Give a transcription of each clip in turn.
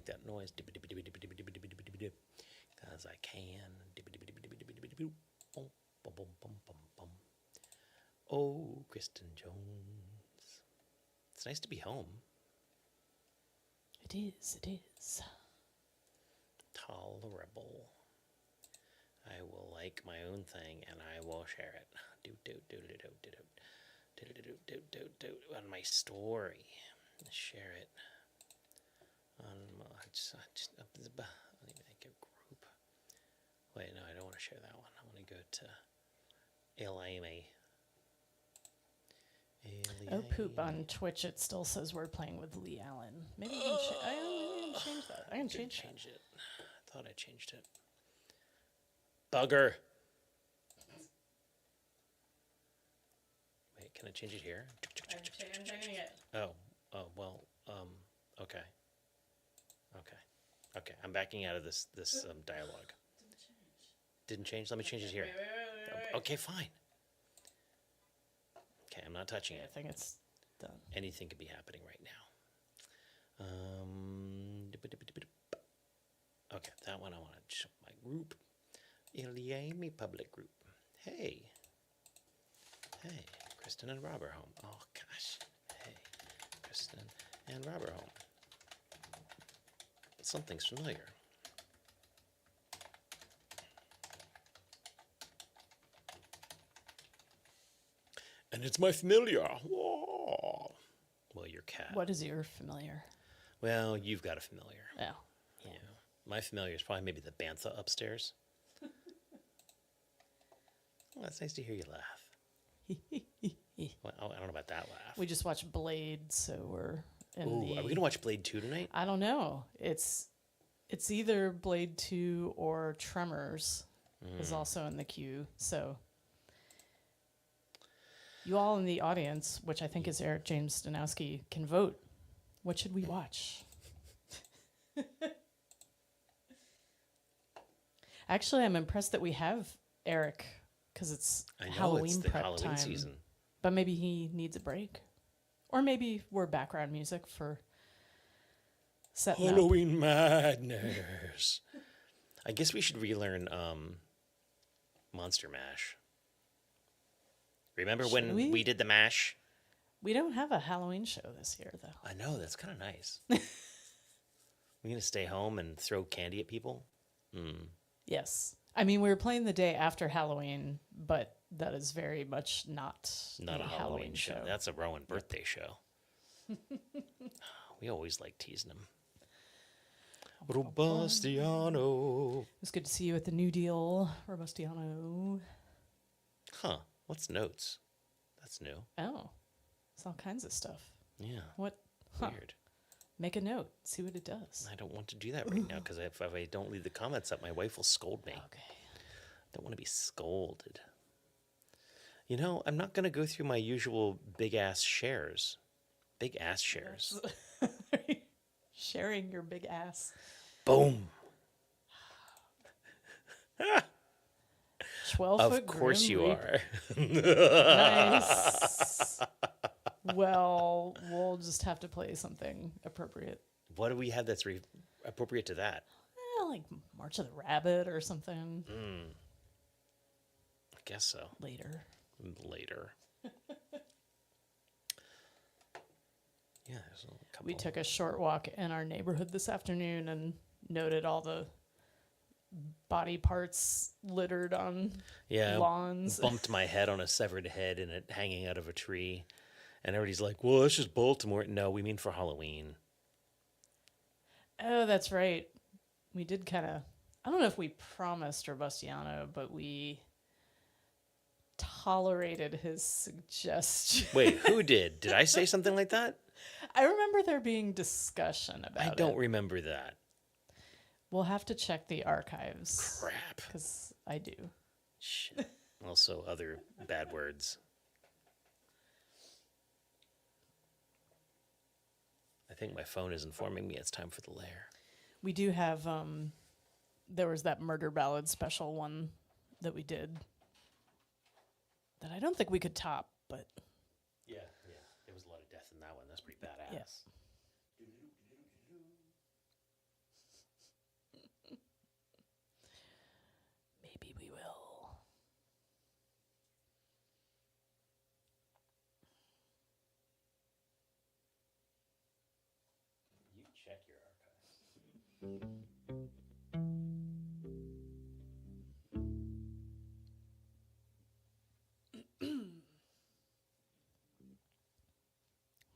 make that noise. Because I can. Oh, Kristen Jones. It's nice to be home. It is. It is. Tolerable. I will like my own thing and I will share it. On my story. Share it. On my, let me make a group. Wait, no, I don't want to share that one. I want to go to ilyAIMY. Oh, poop. On Twitch, it still says we're playing with Lee Allen. Maybe I can change that. I can change it. I thought I changed it. Bugger. Wait, can I change it here? I'm changing it. Oh, well, okay. Okay, I'm backing out of this dialogue. Didn't change? Let me change it here. Wait. Okay, fine. Okay, I'm not touching it. I think it's done. Anything could be happening right now. Okay, that one I want to show my group. ilyAIMY public group. Hey, Kristen and Rob are home. Oh gosh. Hey, Kristen and Rob are home. Something's familiar. And it's my familiar. Whoa. Well, your cat. What is your familiar? Well, you've got a familiar. Oh. Yeah. My familiar is probably maybe the bantha upstairs. Well, it's nice to hear you laugh. Well, I don't know about that laugh. We just watched Blade, so we're in Ooh, are we going to watch Blade 2 tonight? I don't know. It's either Blade 2 or Tremors is also in the queue. So you all in the audience, which I think is Eric James Stanowski, can vote. What should we watch? Actually, I'm impressed that we have Eric because it's Halloween prep Halloween time. season. But maybe he needs a break. Or maybe we're background music for setting Halloween madness. I guess we should relearn Monster Mash. Remember when we did the mash? We don't have a Halloween show this year, though. I know, that's kind of nice. We're going to stay home and throw candy at people? Yes. I mean, we were playing the day after Halloween, but that is very much not a Halloween show. That's a Rowan birthday show. We always like teasing him. Robustiano. It was good to see you at the New Deal, Robustiano. Huh. What's notes? That's new. Oh. It's all kinds of stuff. Yeah. What? Weird. Make a note. See what it does. I don't want to do that right now because if I don't leave the comments up, my wife will scold me. Okay. I don't want to be scolded. You know, I'm not going to go through my usual big-ass shares. Big-ass shares. Sharing your big ass. Boom. 12-foot Of course you are. Nice. Well, we'll just have to play something appropriate. What do we have that's appropriate to that? Like March of the Rabbit or something. I guess so. Later. Yeah, there's a couple. We took a short walk in our neighborhood this afternoon and noted all the body parts littered on lawns. Bumped my head on a severed head and it hanging out of a tree. And everybody's like, well, that's just Baltimore. No, we mean for Halloween. Oh, that's right. We did kind of, I don't know if we promised Robustiano, but we tolerated his suggestion. Wait, who did? Did I say something like that? I remember there being discussion about it. I don't remember that. We'll have to check the archives. Crap. Because I do. Shit. Also, other bad words. I think my phone is informing me it's time for the Lair. We do have, there was that Murder Ballad special one that we did that I don't think we could top, but... Yeah. There was a lot of death in that one. That's pretty badass. Yes. Check your archives.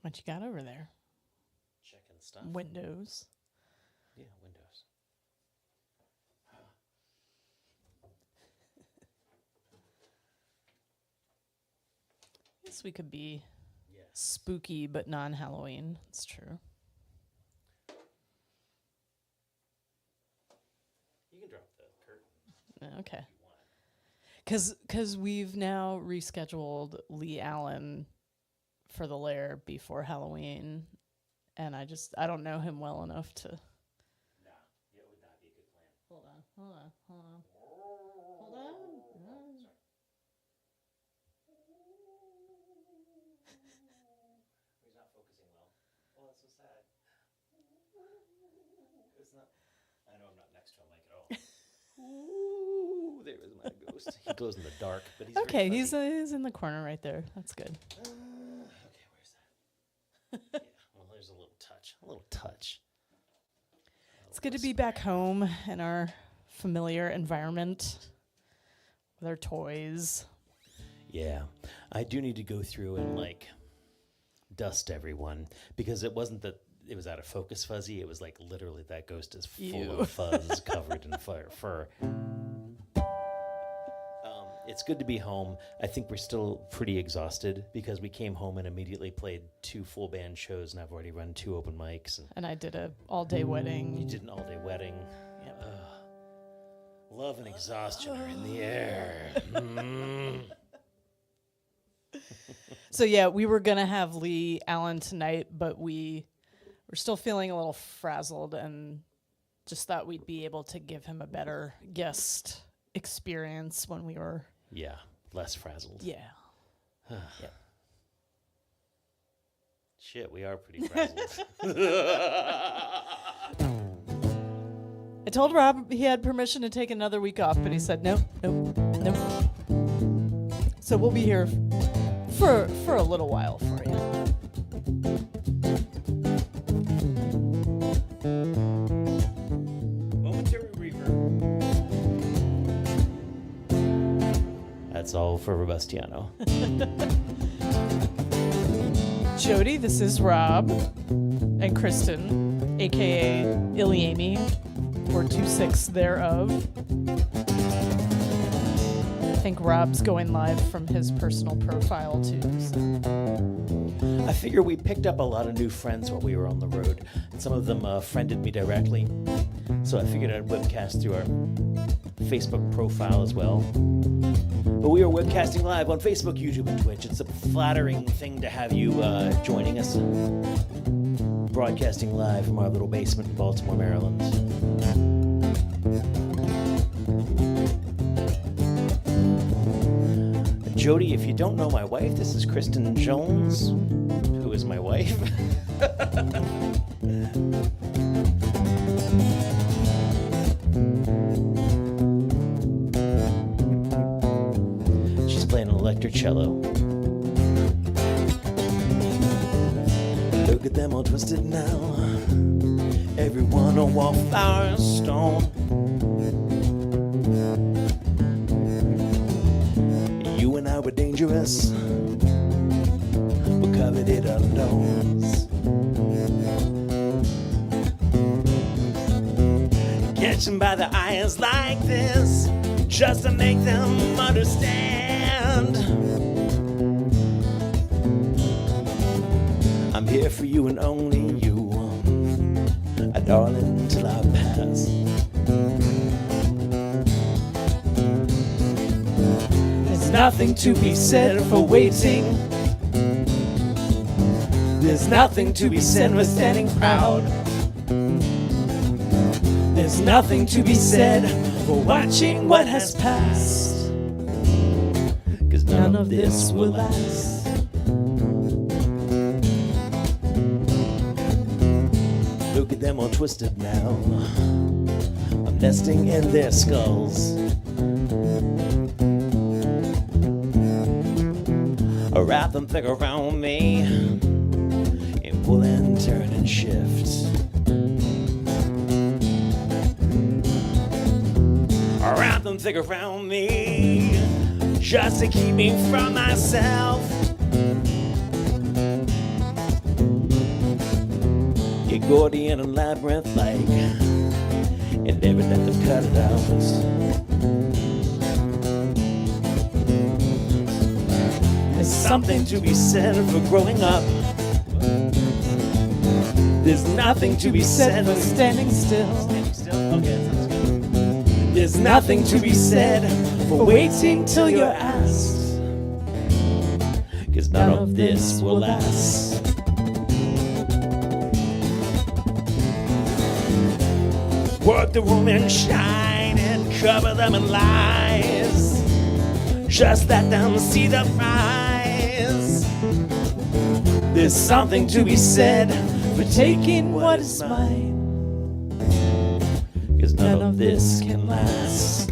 What you got over there? Checking stuff. Windows. Yeah, Windows. Guess we could be Yes. spooky but non-Halloween. It's true. You can drop the curtain Okay. if you want. Because we've now rescheduled Lee Allen for the Lair before Halloween, and I don't know him well enough to. Nah, it would not be a good plan. Hold on. Sorry. He's not focusing well. Oh, that's so sad. It's not. I know I'm not next to a mic at all. Ooh, there was my ghost. He glows in the dark, but he's Okay, very he's fuzzy. in the corner right there. That's good. Okay, where's that? Yeah, well, there's a little touch. A little touch. It's good to be back home in our familiar environment with our toys. Yeah, I do need to go through and like dust everyone because it wasn't that it was out of focus fuzzy. It was like literally that ghost is full Ew. of fuzz covered in fur. It's good to be home. I think we're still pretty exhausted because we came home and immediately played 2 full band shows, and I've already run 2 open mics. And I did a all-day You wedding. did an all-day wedding. Yep. Love and exhaustion are in the air. Mm. So yeah, we were gonna have Lee Allen tonight, but we were still feeling a little frazzled and just thought we'd be able to give him a better guest experience when we were. Yeah, less frazzled. Yeah. Yep. Shit, we are pretty frazzled. I told Rob he had permission to take another week off, but he said no. So we'll be here for a little while for you. Momentary reverb. That's all for Robustiano. Jody, this is Rob and Kristen, aka ilyAIMY, or 26 thereof. I think Rob's going live from his personal profile too. So. I figure we picked up a lot of new friends while we were on the road. Some of them friended me directly. So I figured I'd webcast through our Facebook profile as well. But we are webcasting live on Facebook, YouTube, and Twitch. It's a flattering thing to have you joining us. Broadcasting live from our little basement in Baltimore, Maryland. Jody, if you don't know my wife, this is Kristen Jones, who is my wife. She's playing an electric cello. Look at them all twisted now. Everyone a wallflower stone. You and I were dangerous. We coveted our nose. Catch them by the eyes like this, just to make them understand. I'm here for you and only you, darling, till I pass. There's nothing to be said for waiting. There's nothing to be said for standing proud. There's nothing to be said for watching what has passed. 'Cause none of this will last. Look at them all twisted now. I'm nesting in their skulls. I wrap them thick around me and pull and turn and shift. nothing thick around me, just to keep me from myself. You're Gordian and labyrinth-like, and every night I've cut it out. There's something to be said for growing up. There's nothing to be said for standing still. Standing still? Okay, that sounds good. There's nothing to be said for waiting till you're asked, 'cause none of this will last. Work the room and shine and cover them in lies. Just let them see the prize. There's something to be said for taking what is mine, 'cause none of this can last.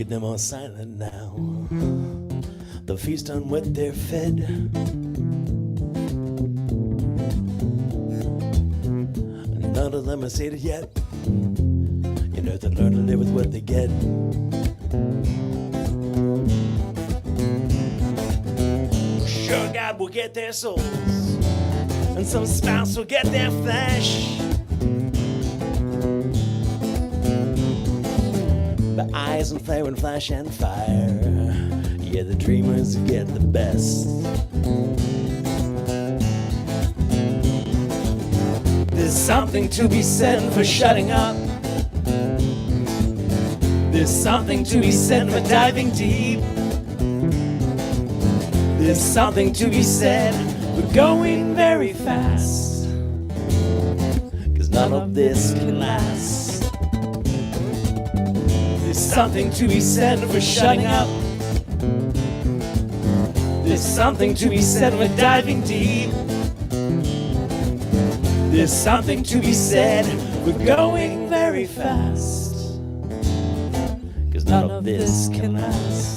Them all silent now, the feast on what they're fed. None of them are sated yet. You know, they learn to live with what they get. Sure, God will get their souls, and some spouse will get their flesh. The eyes and flare and flash and fire. Yeah, the dreamers get the best. There's something to be said for shutting up. There's something to be said for diving deep. There's something to be said for going very fast, 'cause none of this can last. There's something to be said for shutting up. There's something to be said for diving deep. There's something to be said for going very fast, 'cause none of this can last.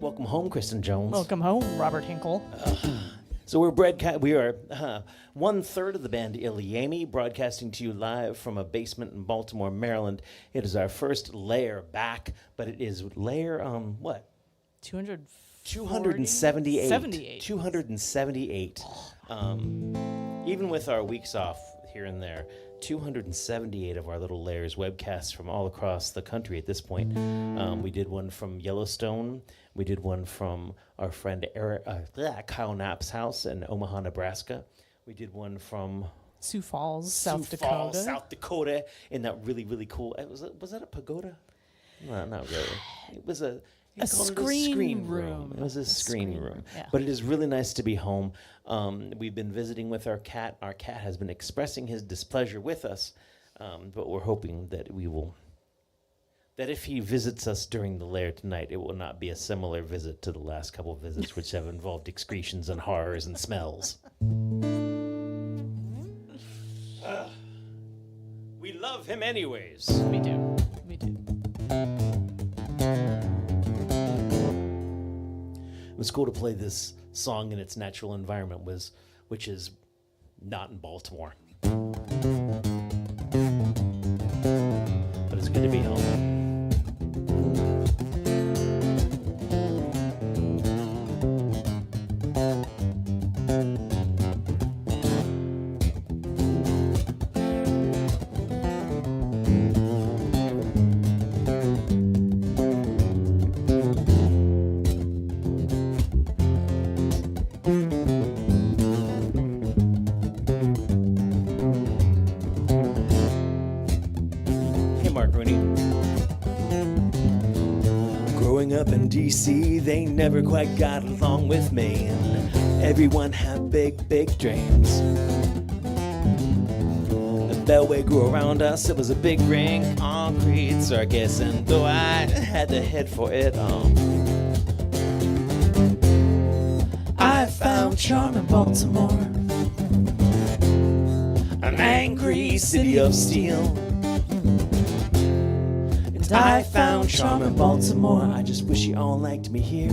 Welcome home, Kristen Jones. Welcome home, Robert Hinkle. So we are 1/3 of the band ilyAIMY, broadcasting to you live from a basement in Baltimore, Maryland. It is our first Lair back, but it is Lair what? 278. 278. Even with our weeks off here and there, 278 of our little Lairs webcasts from all across the country at this point. We did one from Yellowstone. We did one from our friend Kyle Knapp's house in Omaha, Nebraska. We did one from Sioux Falls, South Dakota, in that really, really cool. Was that a pagoda? No, not really. It was a screen room. It was a screen room. Yeah. But it is really nice to be home. We've been visiting with our cat. Our cat has been expressing his displeasure with us, but we're hoping that that if he visits us during the Lair tonight, it will not be a similar visit to the last couple of visits, which have involved excretions and horrors and smells. We love him anyways. We do. It was cool to play this song in its natural environment, which is not in Baltimore. But it's good to be home. Hey, Mark Rooney. Growing up in D.C., they never quite got along with me. And everyone had big, big dreams. The beltway grew around us, it was a big ring, concrete circus, and though I had to head for it all, I found charm in Baltimore, an angry city of steel. And I found charm in Baltimore, I just wish you all liked me here.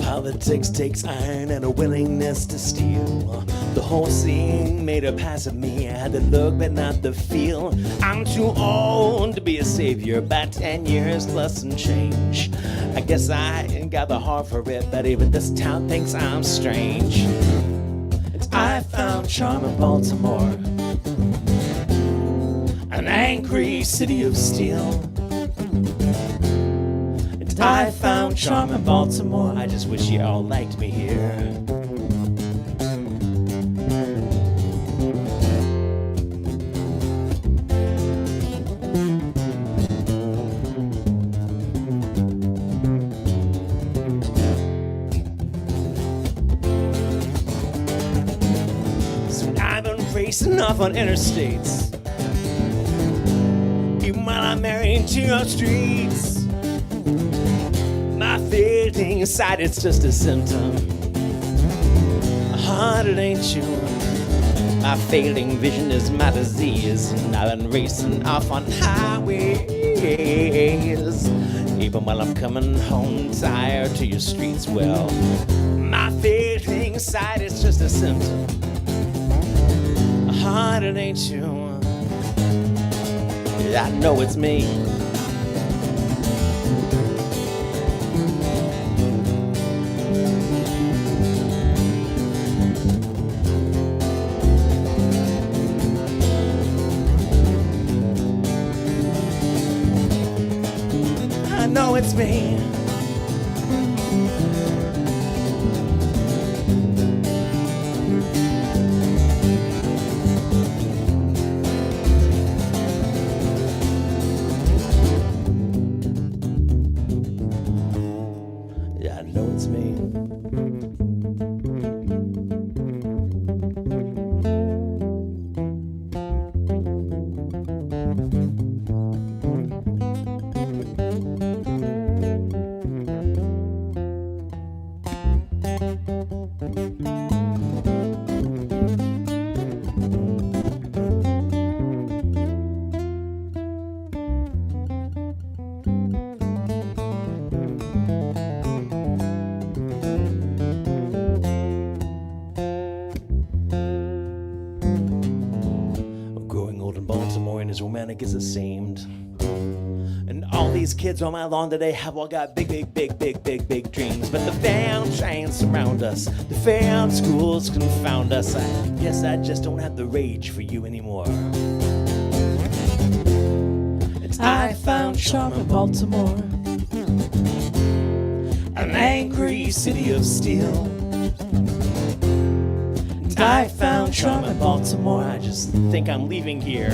Politics takes iron and a willingness to steal. The whole scene made a pass at me. I had the look but not the feel. I'm too old to be a savior by 10 years plus some change. I guess I ain't got the heart for it, but even this town thinks I'm strange. And I found charm in Baltimore, an angry city of steel. I found charm in Baltimore, I just wish you all liked me here. So I've been racing off on interstates, even while I'm married to your streets. My failing inside, it's just a symptom. My heart, it ain't you. My failing vision is my disease, and I've been racing off on highways, even while I'm coming home tired to your streets. Well, my failing inside, it's just a symptom. My heart, it ain't you. I know it's me. I know it's me. Yeah, I know it's me. As romantic as it seemed, and all these kids on my lawn today have all got big dreams, but the failed trains surround us, the failed schools confound us. I guess I just don't have the rage for you anymore. And I found charm in Baltimore, an angry city of steel. I found charm in Baltimore, I just think I'm leaving here.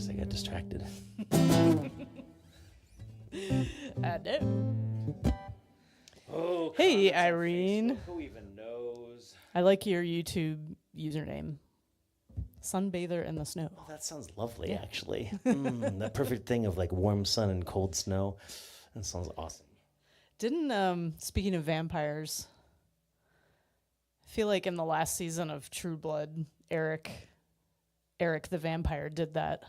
I got distracted. I know. Oh, Hey, Irene. Who even knows? I like your YouTube username. Sunbather in the snow. Oh, that sounds lovely, actually. That perfect thing of like warm sun and cold snow. That sounds awesome. Didn't speaking of vampires, I feel like in the last season of True Blood, Eric the vampire did that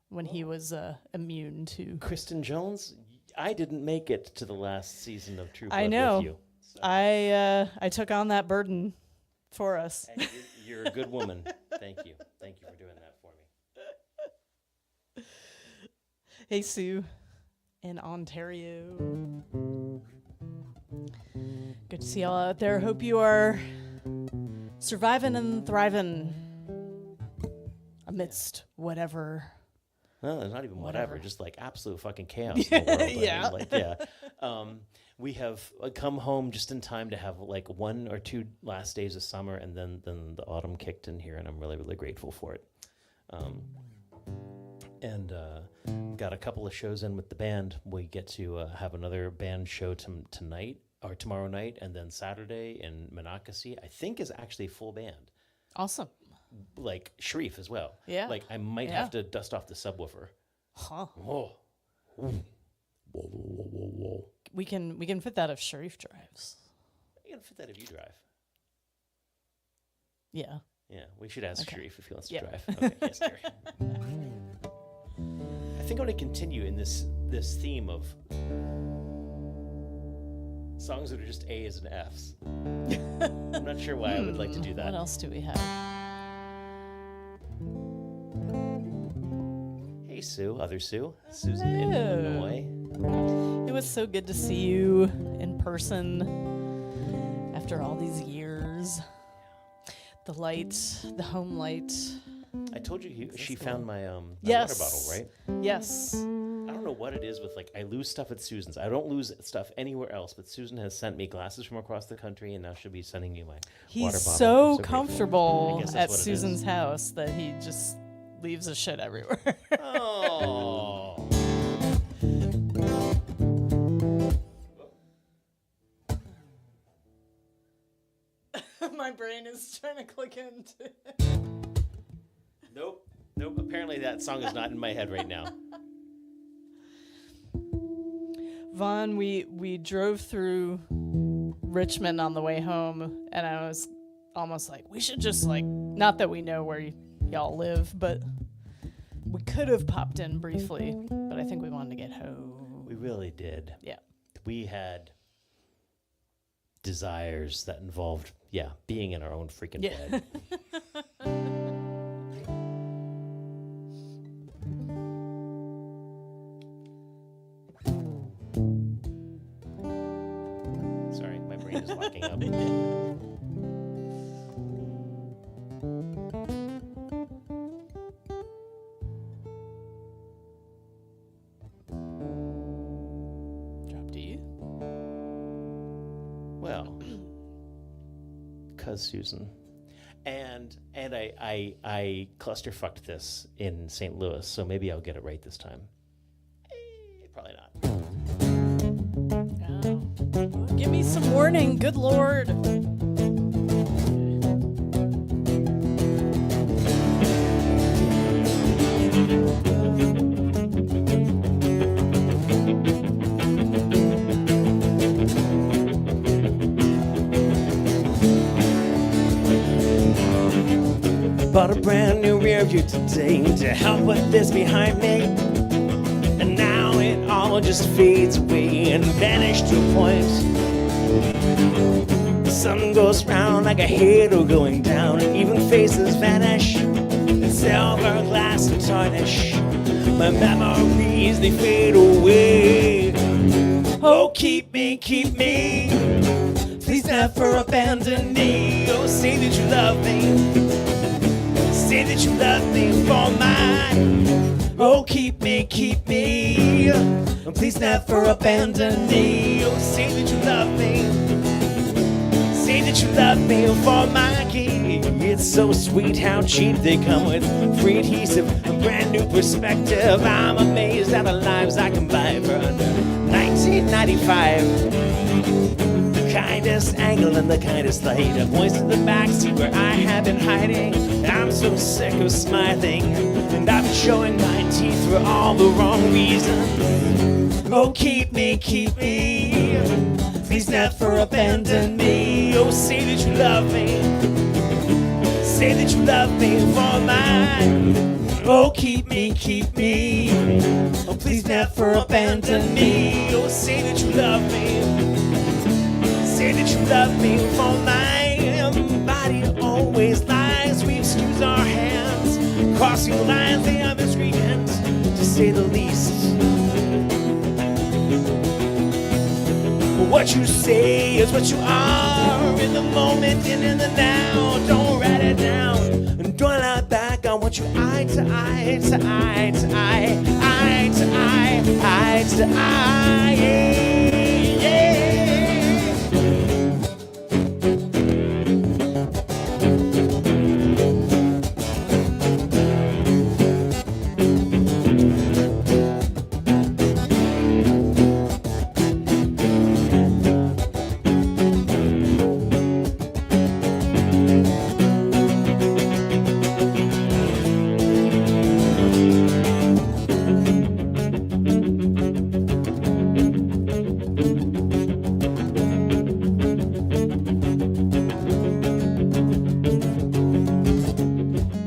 when he was immune to. Kristen Jones, I didn't make it to the last season of True Blood I know. with you. So. I took on that burden for us. Hey, you're a good woman. Thank you. Thank you for doing that for me. Hey, Sue, in Ontario. Good to see y'all out there. Hope you are surviving and thriving amidst whatever. Well, it's not even whatever, just like absolute fucking chaos in the world. Yeah. We have come home just in time to have like 1 or 2 last days of summer, and then the autumn kicked in here, and I'm really, really grateful for it. Got a couple of shows in with the band. We get to have another band show tonight or tomorrow night, and then Saturday in Monocacy, I think is actually full band. Awesome. Like Sharif as well. Yeah. Like I might have to dust off the subwoofer. Huh. Whoa. Whoa. We can fit that if Sharif drives. You can fit that if you drive. Yeah. Yeah, we should ask Sharif if he wants to drive. Yeah. Okay, yes, Gary. I think I'm going to continue in this theme of songs that are just A's and F's. I'm not sure why I would like to do that. What else do we have? Hey, Sue, other Sue. Susan in Illinois. It was so good to see you in person after all these years. The light, the home light. I told you she found my water Yes. bottle, right? Yes. I don't know what it is with, like, I lose stuff at Susan's. I don't lose stuff anywhere else, but Susan has sent me glasses from across the country, and now she'll be sending you my He's water bottle. so I'm grateful. comfortable I guess that's at what it is. Susan's house that he just leaves his shit everywhere. Oh. My brain is trying to click into. Nope. Apparently that song is not in my head right now. Vaughn, we drove through Richmond on the way home, and I was almost like, we should just like, not that we know where y'all live, but we could have popped in briefly, but I think we wanted to get home. We really did. Yeah. We had desires that involved, being in our own freaking bed. Sorry, my brain is locking up. Drop to you. Well, cause Susan, and I clusterfucked this in St. Louis, so maybe I'll get it right this time. Probably not. Oh. Give me some warning, good Lord. Bought a brand new rear view today to help put this behind me. And now it all just fades away and vanishes to a point. The sun goes round like a halo going down, and even faces vanish. And silver glass and tarnish. My memories, they fade away. Oh, keep me. Please never abandon me. Oh, say that you love me. Say that you love me for mine. Oh, keep me. Please never abandon me. Oh, say that you love me. Say that you love me for my key. It's so sweet how cheap they come with free adhesive, a brand new perspective. I'm amazed at the lives I can buy for under $19.95. kindest angle and the kindest light. A voice in the backseat where I have been hiding. I'm so sick of smiling, and I've been showing my teeth for all the wrong reasons. Oh, keep me, please never abandon me. Oh, say that you love me, say that you love me for mine. Oh, keep me, oh, please never abandon me. Oh, say that you love me, say that you love me for mine. Body always lies, we excuse our hands, crossing lines, they are miscreants, to say the least. But what you say is what you are, in the moment and in the now. Don't write it down, and don't lie back. I want you eye to eye, to eye, to eye, eye to eye, eye to eye, yeah.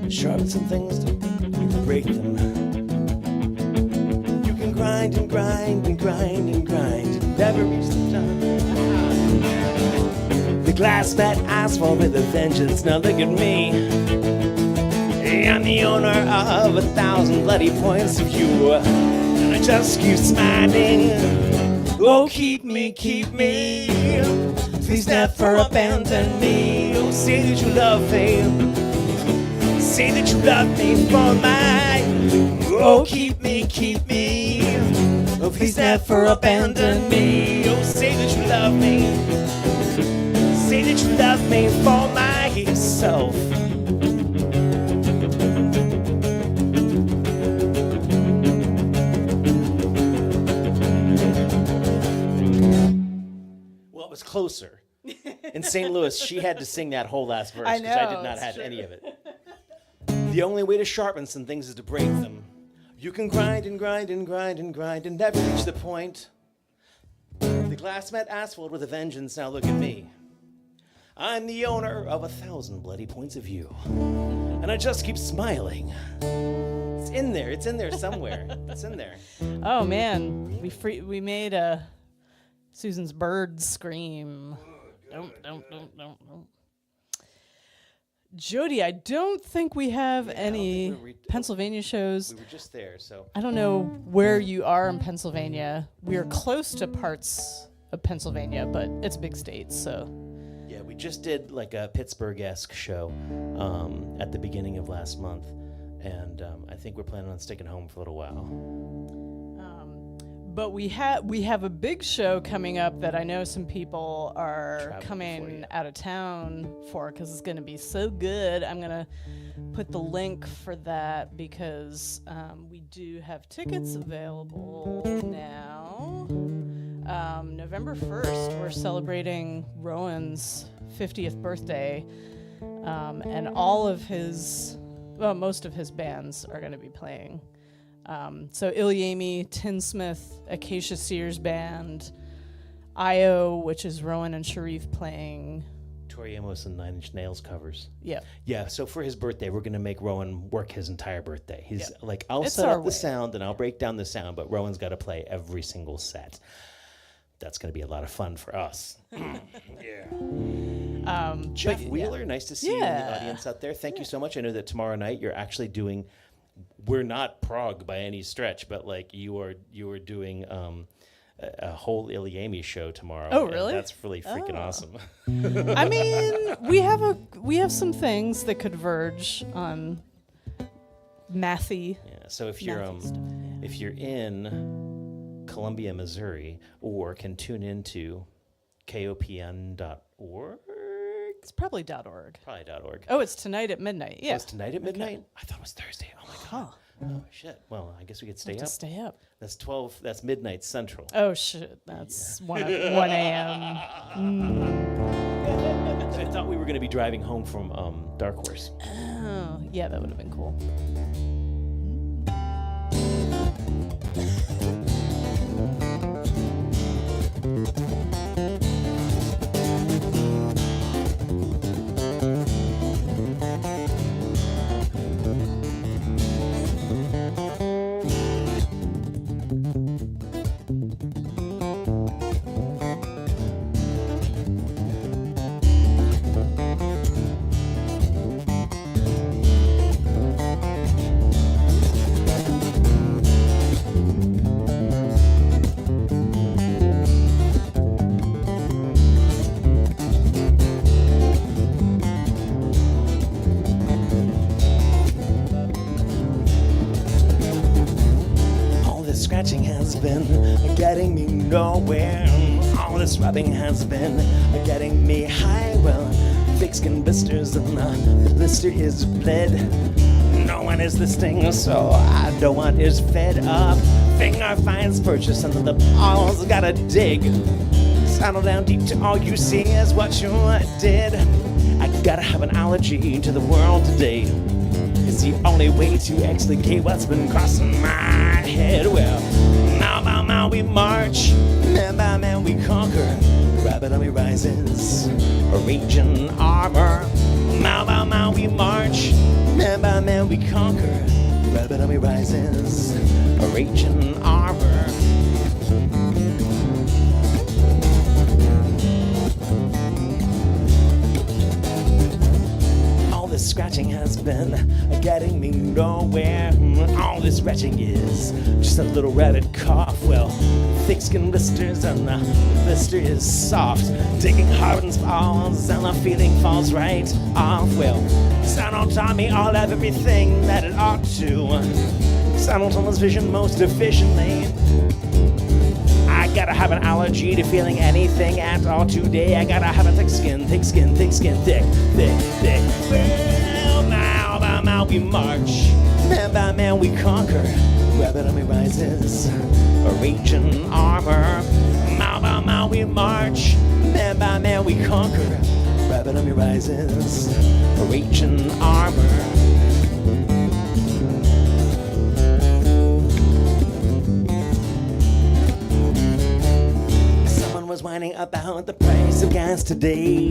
Sharpen some things to break them. You can grind and grind and grind and grind, never reach the top. The glass mat asphalt with a vengeance. Now look at me. I'm the owner of 1,000 bloody points of view, and I just keep smiling. Oh, keep me, please never abandon me. Oh, say that you love me, say that you love me for mine. Oh, keep me, oh, please never abandon me. Oh, say that you love me, say that you love me for myself. Well, it was closer. In St. Louis, she had to sing that whole last verse because I did not have any of it. The only way to sharpen some things is to break them. You can grind and grind and grind and grind and never reach the point. The glass met asphalt with a vengeance. Now look at me. I'm the owner of 1,000 bloody points of view, and I just keep smiling. It's in there somewhere. It's in there. Oh man, we made Susan's bird scream. Don't. Jody, I don't think we have any Pennsylvania shows. We were just there, so. I don't know where you are in Pennsylvania. We are close to parts of Pennsylvania, but it's a big state, so. Yeah, we just did like a Pittsburgh-esque show at the beginning of last month, and I think we're planning on sticking home for a little while. But we have a big show coming up that I know some people are Traveling coming out of town for because it's going to be so good. I'm going to put the link for that because we do have tickets available now. November 1st, we're celebrating Rowan's 50th birthday, and most of his bands are going to be playing. So ilyAIMY, Tinsmith, Acacia Sears Band, Io, which is Rowan and Sharif playing. Tori Amos and Nine Inch Nails covers. Yeah. Yeah, so for his birthday, we're going to make Rowan work his entire birthday. He's like, I'll It's set our up the way. sound and I'll break down the sound, but Rowan's got to play every single set. That's going to be a lot of fun for us. Yeah. Jeff Wheeler, nice to see you in the audience out there. Thank you so much. I know that tomorrow night you're actually doing... We're not Prague by any stretch, but like you are doing a whole ilyAIMY show tomorrow. Oh, really? And that's really freaking awesome. I mean, we have some things that could verge on mathy. Yeah. So if you're mathy stuff, if you're in Columbia, Missouri, or can tune into kopn.org. It's probably .org. Probably .org. Oh, it's tonight at midnight. Yeah. Oh, it's tonight at midnight? I thought it was Thursday. Oh, my God. Oh, shit. Well, I guess we could stay Have up. to stay up. That's 12. That's midnight central. Oh shit, that's 1 a.m. I thought we were going to be driving home from Dark Horse. Oh, yeah, that would have been cool. Scratching has been getting me nowhere. All this rubbing has been getting me high. Well, thick skin blisters and the blister is bled. No one is listening, so I don't want is fed up. Finger finds purchase and the balls gotta dig. Settle down deep to all you see is what you did. I gotta have an allergy to the world today. It's the only way to explicate what's been crossing my head. Well, now by now we march, man by man we conquer. Rabbit army rises, a raging armor. Now by now we march, man by man we conquer. Rabbit army rises, a raging armor. This scratching has been getting me nowhere. All this retching is just a little rabbit cough. Well, thick skin blisters and the blister is soft. Digging hardens falls and the feeling falls right off. Well, sound taught me all of everything that it ought to. Sound on this vision most efficiently. I gotta have an allergy to feeling anything at all today. I gotta have a thick skin, thick skin, thick skin, thick, thick, thick. Well, now by now we march, man by man we conquer. Rabbit army rises, a raging armor. Now by now we march, man by man we conquer. Rabbit army rises, a raging armor. Was whining about the price of gas today.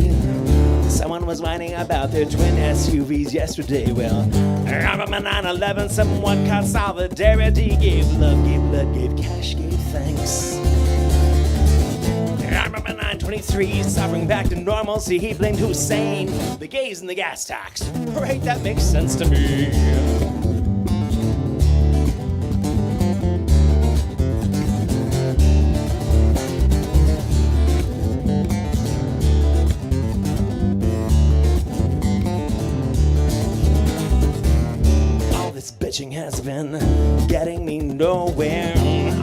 Someone was whining about their twin SUVs yesterday. Well, I remember 9/11, someone caught solidarity, gave love, gave blood, gave cash, gave thanks. I remember 9/23, suffering back to normalcy, he blamed Hussein, the gays and the gas tax. Right, that makes sense to me. Bitching has been getting me nowhere.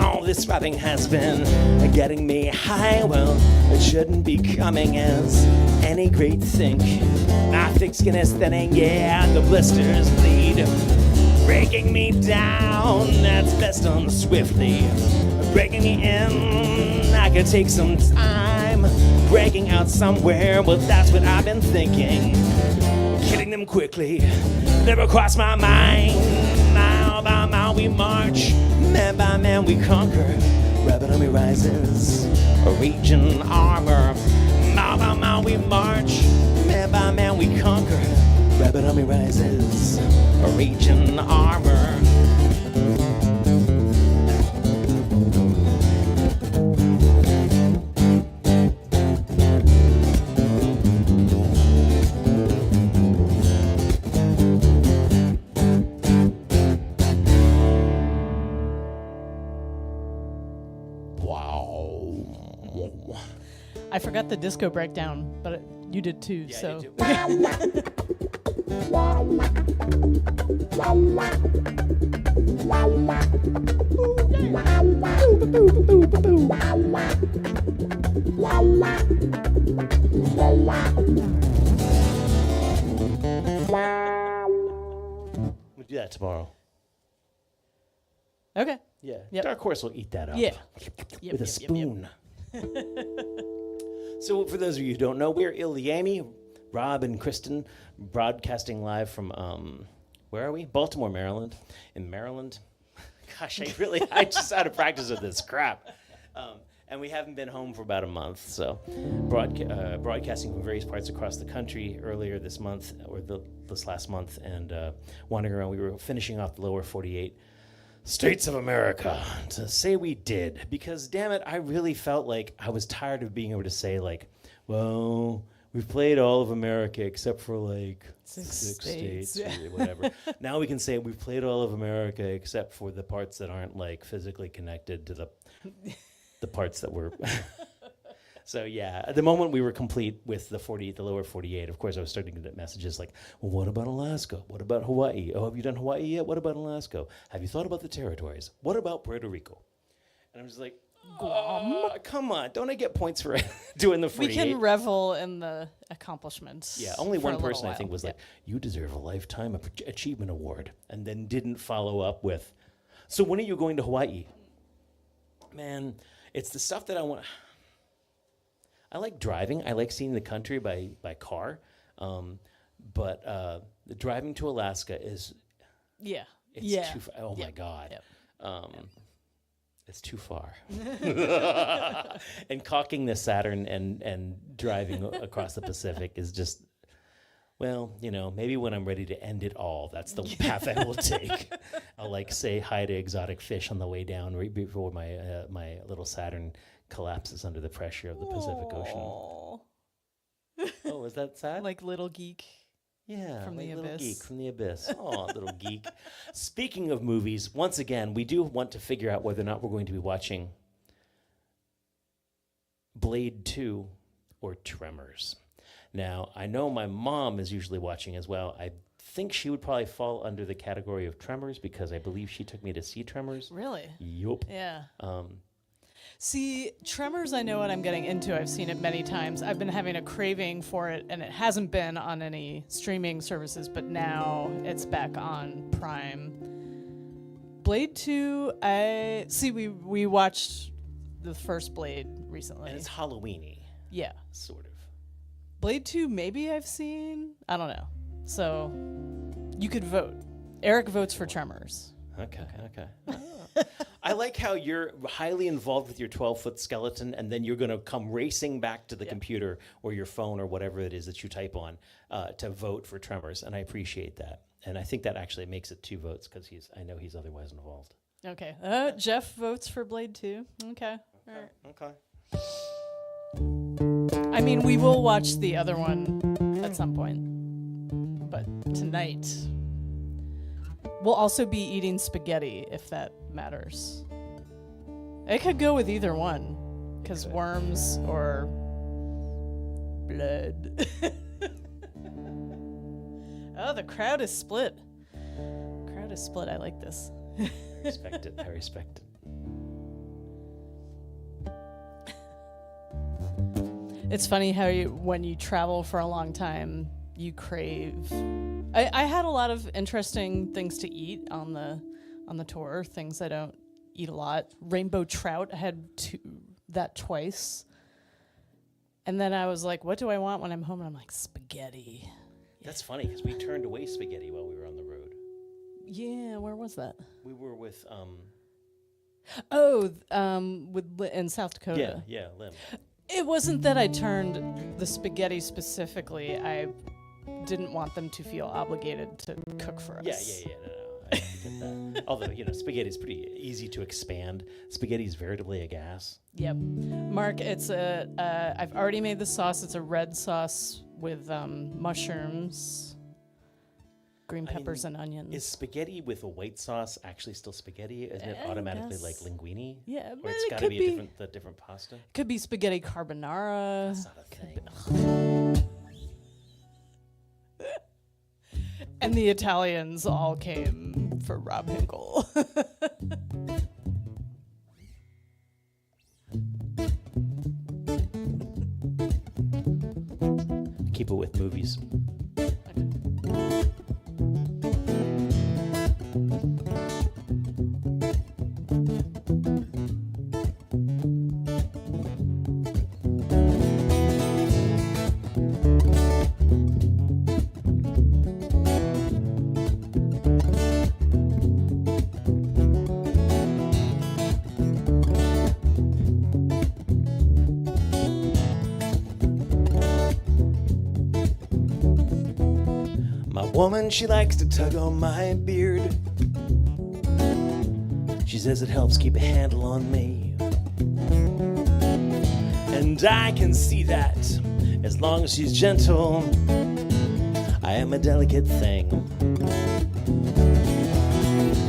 All this rapping has been getting me high. Well, it shouldn't be coming as any great thing. My thick skin is thinning, yeah, the blisters bleed. Breaking me down, that's best done swiftly. Breaking me in, I could take some time. Breaking out somewhere, well, that's what I've been thinking. Killing them quickly never crossed my mind. Mile by mile we march, man by man we conquer. Rabbit army rises, a raging armor. Mile by mile we march, man by man we conquer. Rabbit army rises, a raging armor. I forgot the disco breakdown, but you did too, Yeah, so. I did We'll do that tomorrow. Okay. Yeah. Yep. Dark Horse will eat that up. Yeah. With a spoon. So for those of you who don't know, we're ilyAIMY, Rob and Kristen, broadcasting live from, where are we? Baltimore, Maryland. In Maryland. Gosh, I just out of practice with this crap. And we haven't been home for about a month, so broadcasting from various parts across the country earlier this month, or this last month, and wandering around. We were finishing off the lower 48 states of America to say we did, because damn it, I really felt like I was tired of being able to say, like, well, we've played all of America except for like six states or whatever. Now we can say we've played all of America except for the parts that aren't like physically connected to the parts that were. So yeah, at the moment we were complete with the lower 48. Of course, I was starting to get messages like, well, what about Alaska? What about Hawaii? Oh, have you done Hawaii yet? What about Alaska? Have you thought about the territories? What about Puerto Rico? And I'm just like, come on, don't I get points for doing the 48? We can revel in the accomplishments. Yeah, only one person I think was like, you deserve a Lifetime Achievement Award, and then didn't follow up with, so when are you going to Hawaii? Man, it's the stuff that I want. I like driving. I like seeing the country by car. But the driving to Alaska is... Yeah. It's too far. Oh, my God. Yep. It's too far. And caulking the Saturn and driving across the Pacific is just... Well, maybe when I'm ready to end it all, that's the path I will take. I'll say hi to exotic fish on the way down right before my little Saturn collapses under the pressure of the Pacific Ocean. Oh, is that sad? Like little geek. Yeah, from like the little abyss. geek from the abyss. Oh, little geek. Speaking of movies, once again, we do want to figure out whether or not we're going to be watching Blade 2 or Tremors. Now, I know my mom is usually watching as well. I think she would probably fall under the category of Tremors because I believe she took me to see Tremors. Really? Yup. Yeah. See, Tremors, I know what I'm getting into. I've seen it many times. I've been having a craving for it, and it hasn't been on any streaming services, but now it's back on Prime. Blade 2, we watched the first Blade recently. And it's Halloween-y. Yeah. Sort of. Blade 2, maybe I've seen. I don't know. So you could vote. Eric votes for Tremors. Okay. I like how you're highly involved with your 12-foot skeleton, and then you're going to come racing back to the computer or your phone or whatever it is that you type on to vote for Tremors, and I appreciate that. And I think that actually makes it 2 votes because I know he's otherwise involved. Okay. Jeff votes for Blade 2. Okay. All right. Okay. I mean, we will watch the other one at some point, but tonight we'll also be eating spaghetti, if that matters. It could go with either one, because worms or blood. Oh, the crowd is split. I like this. I respect it. It's funny how when you travel for a long time, you crave. I had a lot of interesting things to eat on the tour. Things I don't eat a lot. Rainbow trout. I had that twice. And then I was like, what do I want when I'm home? And I'm like, spaghetti. That's funny because we turned away spaghetti while we were on the road. Yeah, where was that? We were with in South Dakota. Yeah, Lim. It wasn't that I turned the spaghetti specifically. I didn't want them to feel obligated to cook for us. Yeah. No. I get that. Although, spaghetti's pretty easy to expand. Spaghetti's veritably a gas. Yep. Mark, it's I've already made the sauce. It's a red sauce with mushrooms, green peppers, and onions. Is spaghetti with a white sauce actually still spaghetti? Isn't it automatically like linguine? Yeah, or it's got to be a different pasta? Could be spaghetti carbonara. That's not a thing. And the Italians all came for Rob Hinkle. Keep it with movies. woman, she likes to tug on my beard. She says it helps keep a handle on me. And I can see that as long as she's gentle, I am a delicate thing.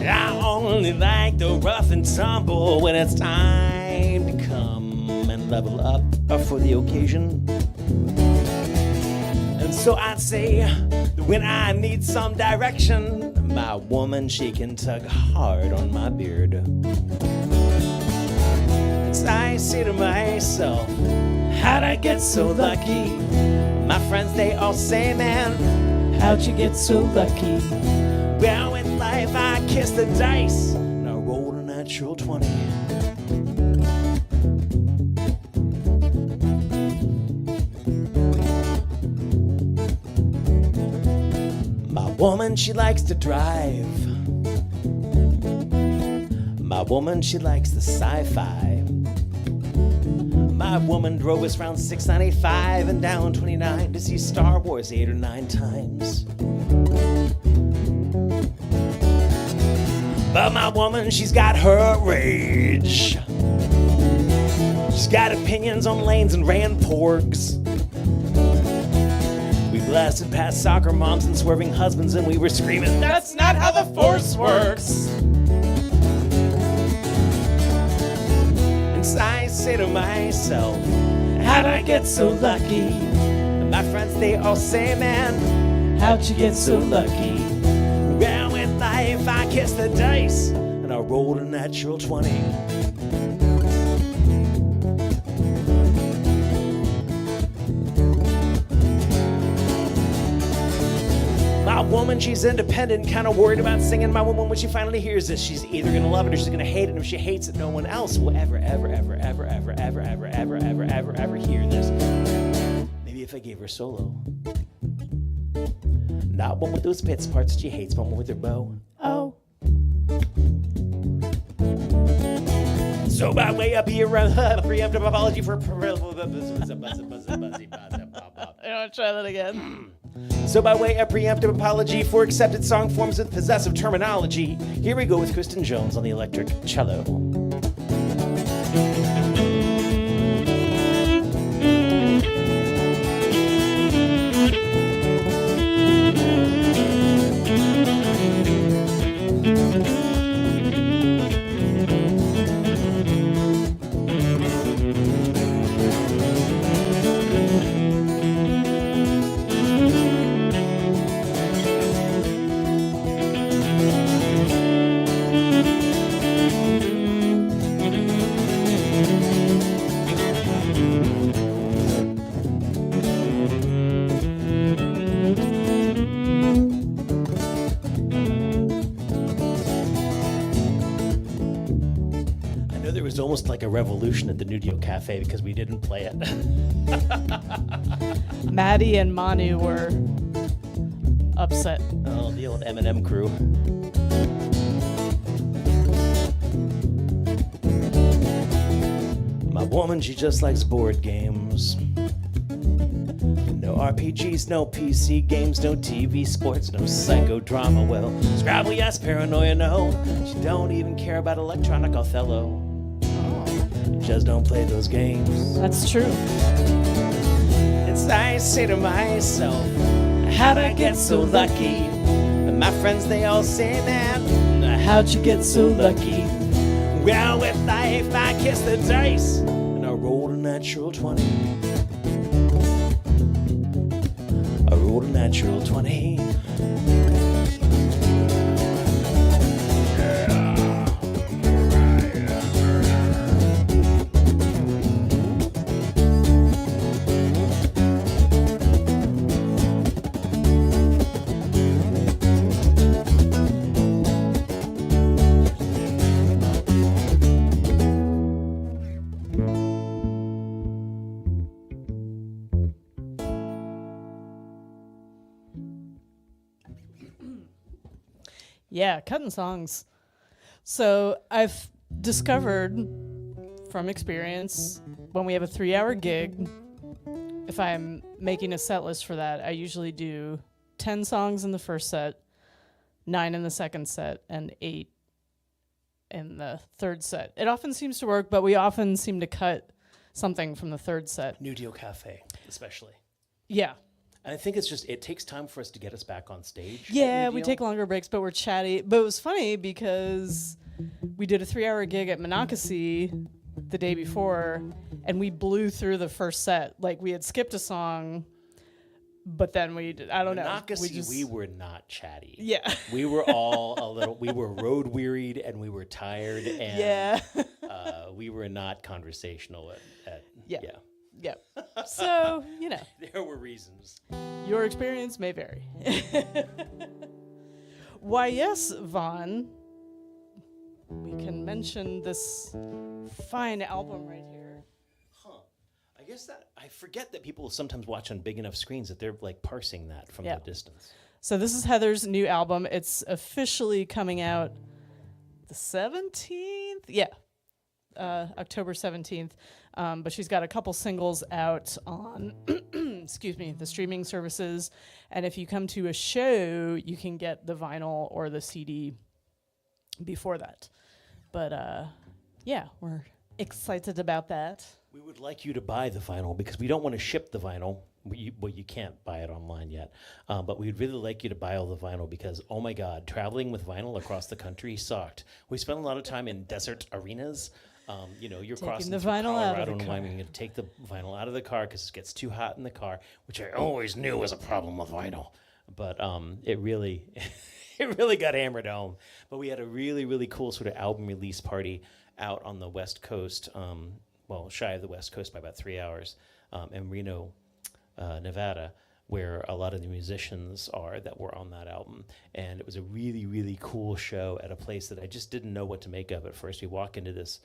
I only like the rough and tumble when it's time to come and level up for the occasion. And so I'd say that when I need some direction, my woman, she can tug hard on my beard. And so I say to myself, how'd I get so lucky? My friends, they all say, man, how'd you get so lucky? Well, in life, I kissed the dice, and I rolled a natural 20. My woman, she likes to drive. My woman, she likes the sci-fi. My woman drove us around 695 and down 29 to see Star Wars 8 or 9 times. But my woman, she's got her rage. She's got opinions on lanes and ran porgs. We blasted past soccer moms and swerving husbands, and we were screaming, that's not how the Force works. And so I say to myself, how'd I get so lucky? And my friends, they all say, man, how'd you get so lucky? Well, with life, I kissed the dice, and I rolled a natural 20. My woman, she's independent, kind of worried about singing. My woman, when she finally hears this, she's either going to love it or she's going to hate it. And if she hates it, no one else will ever hear this. Maybe if I gave her solo. Not one with those pits parts that she hates, but one with her bow. Oh. So by way of preemptive apology for... I want to try that again. So by way of preemptive apology for accepted song forms with possessive terminology, here we go with Kristen Jones on the electric cello. Almost like a revolution at the Nudio Cafe because we didn't play it. Maddie and Manu were upset. Oh, the old M&M crew. My woman, she just likes board games. No RPGs, no PC games, no TV sports, no psychodrama. Well, Scrabble, yes, paranoia, no. She don't even care about electronic Othello. Just don't play those games. That's true. It's I say to myself, how'd I get so lucky? And my friends, they all say, man, how'd you get so lucky? Well, with life, I kissed the dice, and I rolled a natural 20. I rolled a natural 20. Yeah, cutting songs. So I've discovered from experience when we have a 3-hour gig, if I'm making a set list for that, I usually do 10 songs in the first set, 9 in the second set, and 8 in the third set. It often seems to work, but we often seem to cut something from the third set. New Deal Cafe, especially. Yeah. And I think it's just, it takes time for us to get us back on stage. Yeah, we take longer breaks, but we're chatty. But it was funny because we did a 3-hour gig at Monocacy the day before, and we blew through the first set. Like, we had skipped a song, but then I don't know. Monocacy, we were not chatty. Yeah. We were all we were road wearied and we were tired and Yeah. We were not conversational at Yeah. So, There were reasons. your experience may vary. Why, yes, Vaughn, we can mention this fine album right here. I guess that I forget that people sometimes watch on big enough screens that they're like parsing that from the distance. So this is Heather's new album. It's officially coming out the 17th. Yeah. October 17th. But she's got a couple singles out on, the streaming services. And if you come to a show, you can get the vinyl or the CD before that. But we're excited about that. We would like you to buy the vinyl because we don't want to ship the vinyl. You can't buy it online yet. But we'd really like you to buy all the vinyl because, oh my God, traveling with vinyl across the country sucked. We spent a lot of time in desert arenas. You're Taking crossing the through vinyl out of Colorado the and car. Wyoming. You're going to take the vinyl out of the car because it gets too hot in the car, which I always knew was a problem with vinyl. But it really got hammered home. But we had a really, really cool sort of album release party out on the West Coast, shy of the West Coast by about 3 hours, in Reno, Nevada, where a lot of the musicians are that were on that album. And it was a really, really cool show at a place that I just didn't know what to make of at first. We walk into this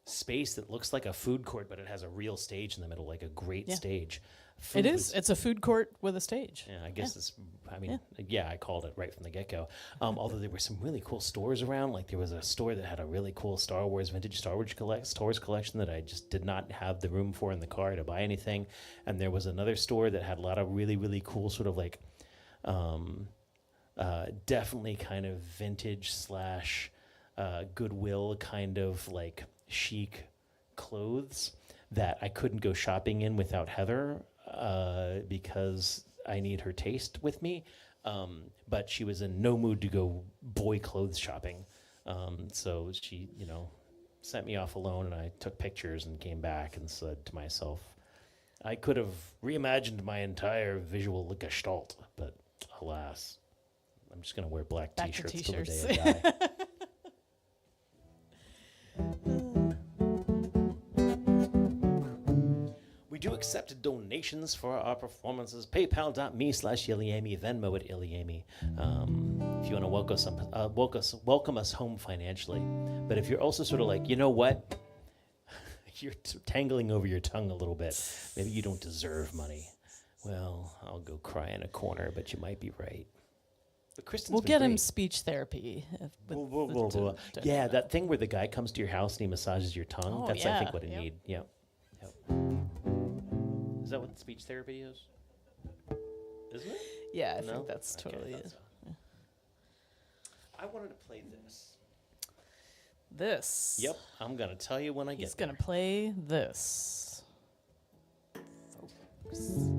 space that looks like a food court, but it has a real stage in the middle, like a great stage. Food It is. It's a food court with a stage. Yeah, I guess I called it right from the get-go. Although there were some really cool stores around. Like there was a store that had a really cool vintage Star Wars collection that I just did not have the room for in the car to buy anything. And there was another store that had a lot of really, really cool sort of like definitely kind of vintage / Goodwill kind of like chic clothes that I couldn't go shopping in without Heather because I need her taste with me. But she was in no mood to go boy clothes shopping. So she, sent me off alone and I took pictures and came back and said to myself, I could have reimagined my entire visual gestalt, but alas, I'm just going to wear black t-shirts till the day I die. We do accept donations for our performances. PayPal.me/ilyAIMY, Venmo at ilyAIMY. If you want to welcome us home financially. But if you're also sort of like, you know what? You're tangling over your tongue a little bit. Maybe you don't deserve money. Well, I'll go cry in a corner, but you might be right. But Kristen's We'll been get great. him speech therapy. Yeah, that thing where the guy comes to your house and he massages your tongue. Oh, That's, I think, what I Yep. need. Yep. Is that what speech therapy is? Isn't it? Yeah, I No? think that's Okay, totally I thought it. so. I wanted to play this. This. Yep, I'm going to tell you when I He's get going to play this. Folks.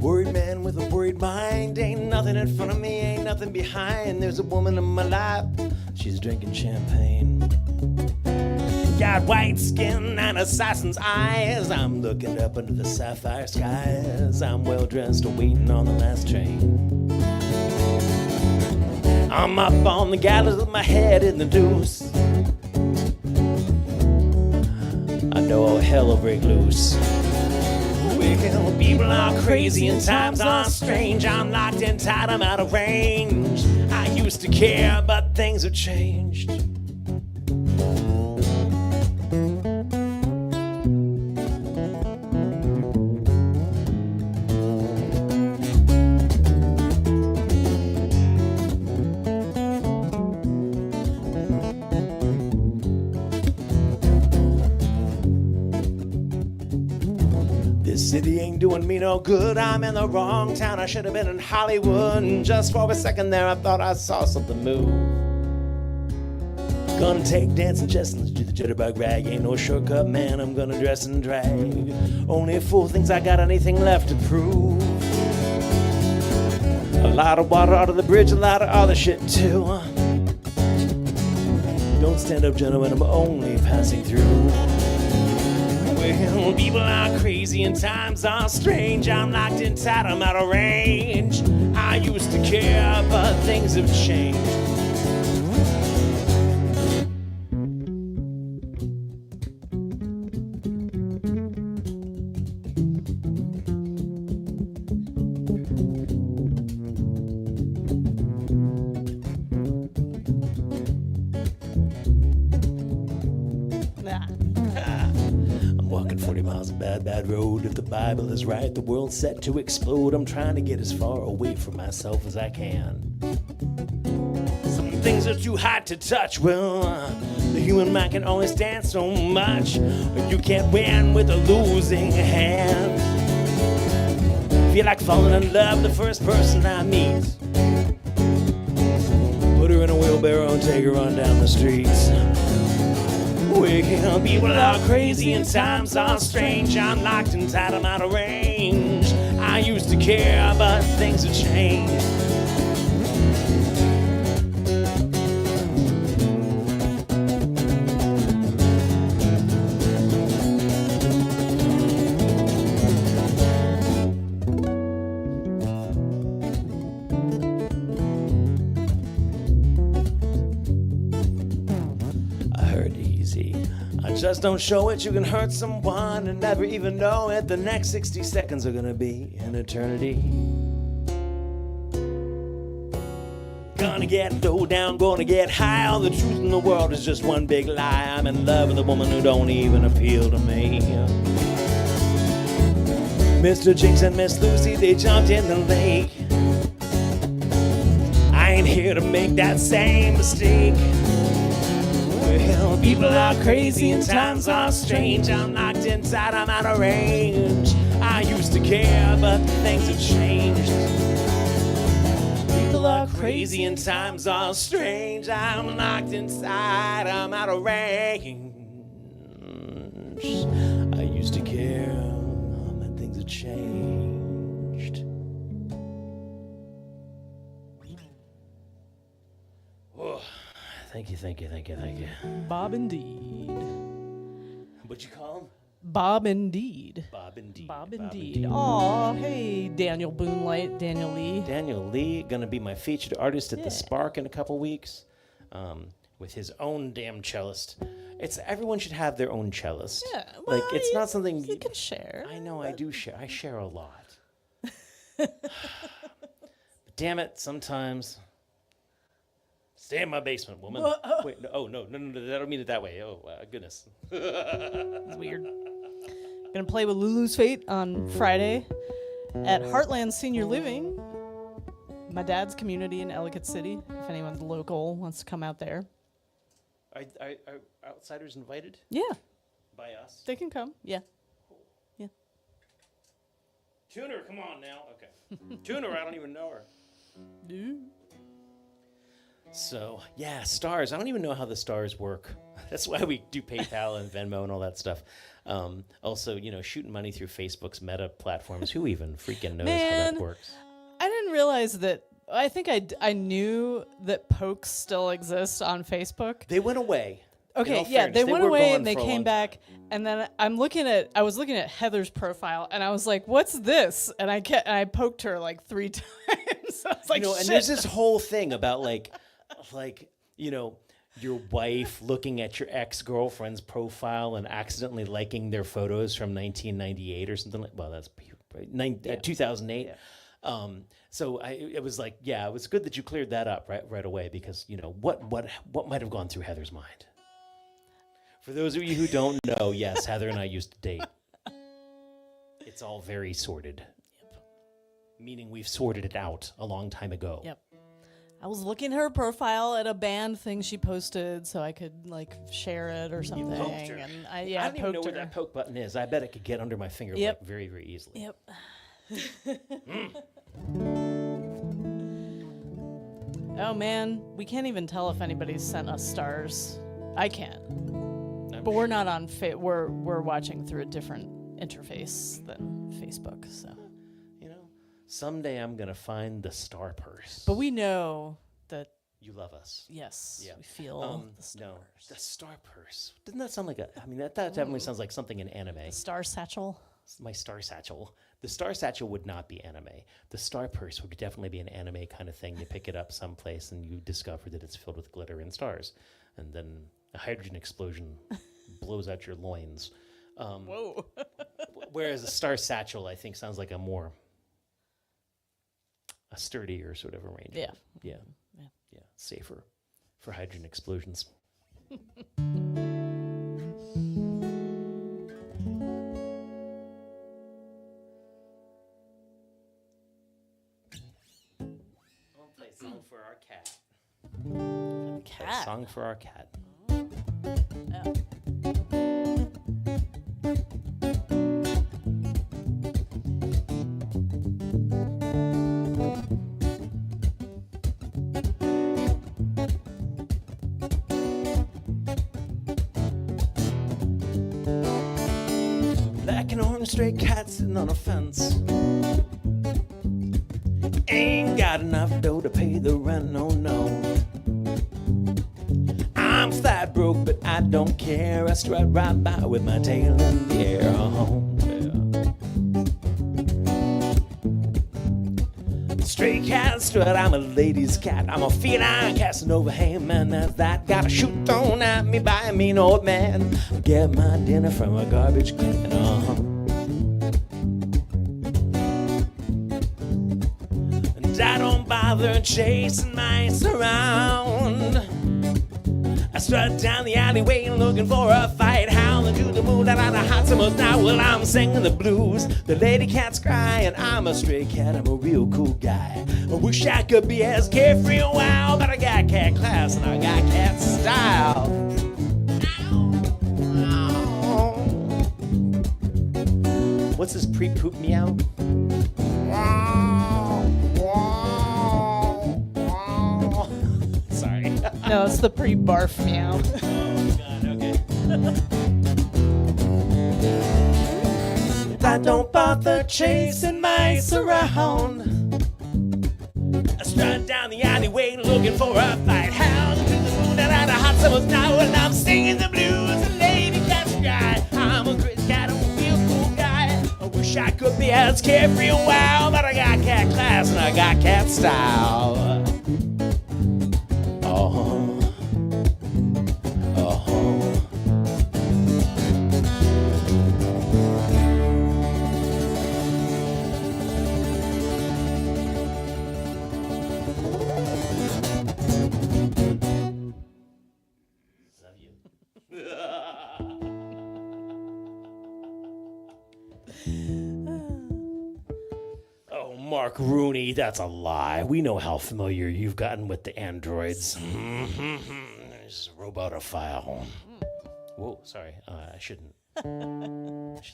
Worried man with a worried mind. Ain't nothing in front of me, ain't nothing behind. There's a woman in my life, she's drinking champagne. got white skin and assassin's eyes. I'm looking up into the sapphire skies. I'm well dressed, waiting on the last train. I'm up on the gallows with my head in the noose. I know all hell will break loose. Well, people are crazy and times are strange. I'm locked in tight, I'm out of range. I used to care, but things have changed. This city ain't doing me no good. I'm in the wrong town. I should have been in Hollywood. And just for a second there, I thought I saw something move. Gonna take dancing just let's do the jitterbug rag. Ain't no shortcut, man. I'm gonna dress and drag. Only a fool thinks I got anything left to prove. A lot of water out of the bridge, a lot of other shit too. Don't stand up, gentlemen. I'm only passing through. Well, people are crazy and times are strange. I'm locked in tight, I'm out of range. I used to care, but things have changed. Walking 40 miles of bad road. If the Bible is right, the world's set to explode. I'm trying to get as far away from myself as I can. Some things are too hot to touch. Well, the human mind can only stand so much. You can't win with a losing hand. Feel like falling in love with the first person I meet. Put her in a wheelbarrow and take her on down the streets. Well, people are crazy and times are strange. I'm locked in tight, I'm out of range. I used to care, but things have changed. Just don't show it, you can hurt someone and never even know it. The next 60 seconds are gonna be an eternity. Gonna get low down, gonna get high. All the truth in the world is just one big lie. I'm in love with a woman who don't even appeal to me. Mr. Jinx and Miss Lucy, they jumped in the lake. I ain't here to make that same mistake. Well, people are crazy and times are strange. I'm locked inside, I'm out of range. I used to care, but things have changed. People are crazy and times are strange. I'm locked inside, I'm out of range. I used to care, but things have changed. Whoa. Thank you. Bob indeed. What'd you call him? Bob indeed. Bob indeed. Bob indeed. Aw, hey, Daniel Boonlight, Daniel Lee. Daniel Lee, gonna be my featured artist at the Spark in a couple weeks, with his own damn cellist. Everyone should have their own cellist. Yeah, well, like it's not something you can share. I know, I do share. I share a lot. But damn it, sometimes. Stay in my basement, woman. Wait, no, no, I don't mean it that way. Oh, goodness. It's weird. Gonna play with Lulu's Fate on Friday at Heartland Senior Living, my dad's community in Ellicott City. If anyone's local wants to come out there. Are outsiders invited? Yeah, By us? they can come. Yeah. Tuner, come on now. Okay. Tuner, I don't even know her. Dude. So, yeah, stars. I don't even know how the stars work. That's why we do PayPal and Venmo and all that stuff. Also, shooting money through Facebook's Meta platforms. Who even freaking knows how that works? I didn't realize that. I think I knew that pokes still exist on Facebook. They went away. Okay, yeah, fairness, they went were away gone and they for a came long back, time. and then I was looking at Heather's profile, and I was like, "What's this?" And I poked her like 3 times. I was like, And "Shit." there's this whole thing about like your wife looking at your ex-girlfriend's profile and accidentally liking their photos from 1998 or something like. Well, that's 2008. Yeah. So it was like, yeah, it was good that you cleared that up right away, because what might have gone through Heather's mind. For those of you who don't know, yes, Heather and I used to date. It's all very sorted. Yep. Meaning we've sorted it out a long time ago. Yep. I was looking at her profile at a band thing she posted, so I could like share it or something. poked her. And I I don't even know poked where her. that poke button is. I bet it could get under my finger Yep. like very, very easily. Yep. Oh man, we can't even tell if anybody's sent us stars. I can't. But we're not on we're watching through a different interface than Facebook, so. Someday I'm gonna find the star purse. But we know that you love us. yes, Yeah. we feel the star No, purse. the star purse. Doesn't that sound like that definitely sounds like something in anime. The star satchel. My star satchel. The star satchel would not be anime. The star purse would definitely be an anime kind of thing. You pick it up someplace and you discover that it's filled with glitter and stars, and then a hydrogen explosion blows out your loins. Whoa. Whereas a star satchel, I think, sounds like a sturdier sort of arrangement. Yeah. Yeah. Safer for hydrogen explosions. I'll play a song for our cat. Cat. Song for our cat. Oh. Like an orange stray cat sitting on a fence. Ain't got enough dough to pay the rent, no. I'm flat broke, but I don't care. I strut right by with my tail in the air. Stray cat strut, I'm a lady's cat. I'm a feline Casanova Hayman. That's that. Got a shoe thrown at me by a mean old man. Get my dinner from a garbage can. And I don't bother chasing mice around. I strut down the alleyway looking for a fight, howling to the moon out on a hot summer's night. Well, I'm singing the blues. The lady cat's crying. I'm a stray cat. I'm a real cool guy. I wish I could be as carefree a while, but I got cat class and I got cat style. What's this pre-poop meow? Sorry. No, it's the pre-barf meow. Oh, God, okay. I don't bother chasing mice around. I strut down the alleyway looking for a fight, howling to the moon and out a hot summer's night. When I'm singing the blues, the lady cat's cry. I'm a crazy cat, I'm a real cool guy. I wish I could be as carefree a while, but I got cat class and I got cat style. Oh, Mark Rooney, that's a lie. We know how familiar you've gotten with the androids. He's a robotophile. Whoa, sorry. I shouldn't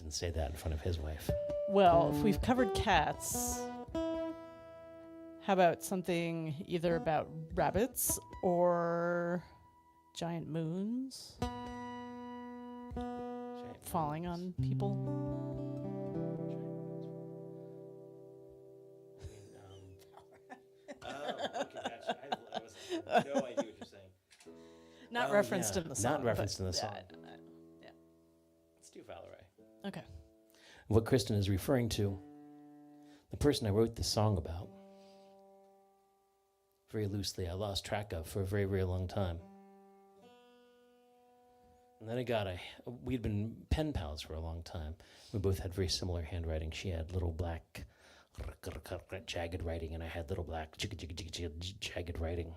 say that in front of his wife. Well, if we've covered cats, how about something either about rabbits or giant moons falling on people? Oh, okay, gotcha. I have no idea what you're saying. Not Oh, referenced yeah. in the song. Not referenced in the song. Yeah. Let's do Valerie. Okay. What Kristen is referring to, the person I wrote this song about, very loosely, I lost track of for a very, very long time. And then we'd been pen pals for a long time. We both had very similar handwriting. She had little black jagged writing, and I had little black jagged writing.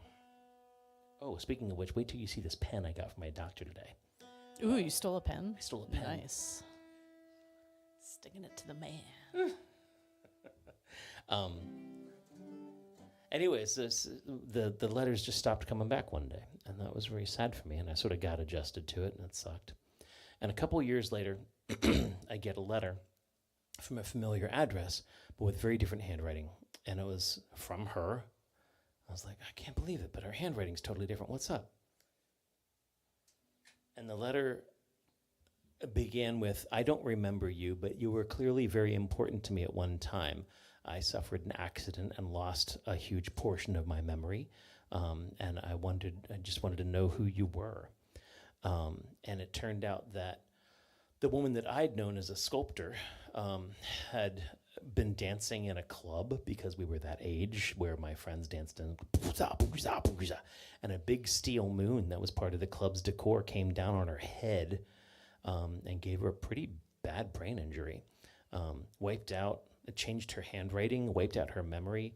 Oh, speaking of which, wait till you see this pen I got from my doctor today. Ooh, you stole a pen? I stole a pen. Nice. Sticking it to the man. Anyways, the letters just stopped coming back one day, and that was very sad for me, and I sort of got adjusted to it, and it sucked. And a couple years later, I get a letter from a familiar address, but with very different handwriting, and it was from her. I was like, I can't believe it, but her handwriting's totally different. What's up? And the letter began with, I don't remember you, but you were clearly very important to me at one time. I suffered an accident and lost a huge portion of my memory, and I just wanted to know who you were. And it turned out that the woman that I'd known as a sculptor had been dancing in a club, because we were that age where my friends danced in, and a big steel moon that was part of the club's decor came down on her head and gave her a pretty bad brain injury. It changed her handwriting, wiped out her memory.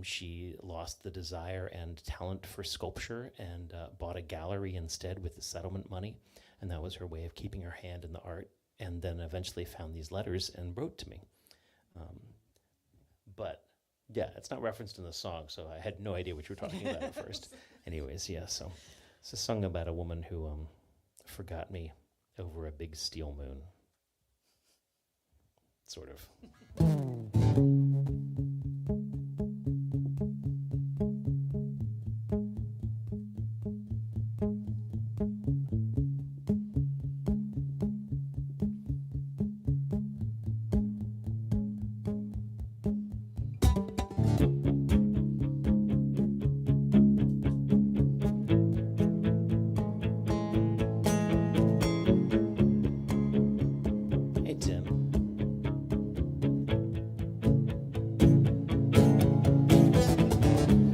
She lost the desire and talent for sculpture and bought a gallery instead with the settlement money. And that was her way of keeping her hand in the art, and then eventually found these letters and wrote to me. But yeah, it's not referenced in the song, so I had no idea what you were talking about at first. Anyways, yeah, so it's a song about a woman who forgot me over a big steel moon. Sort of. Hey, Tim.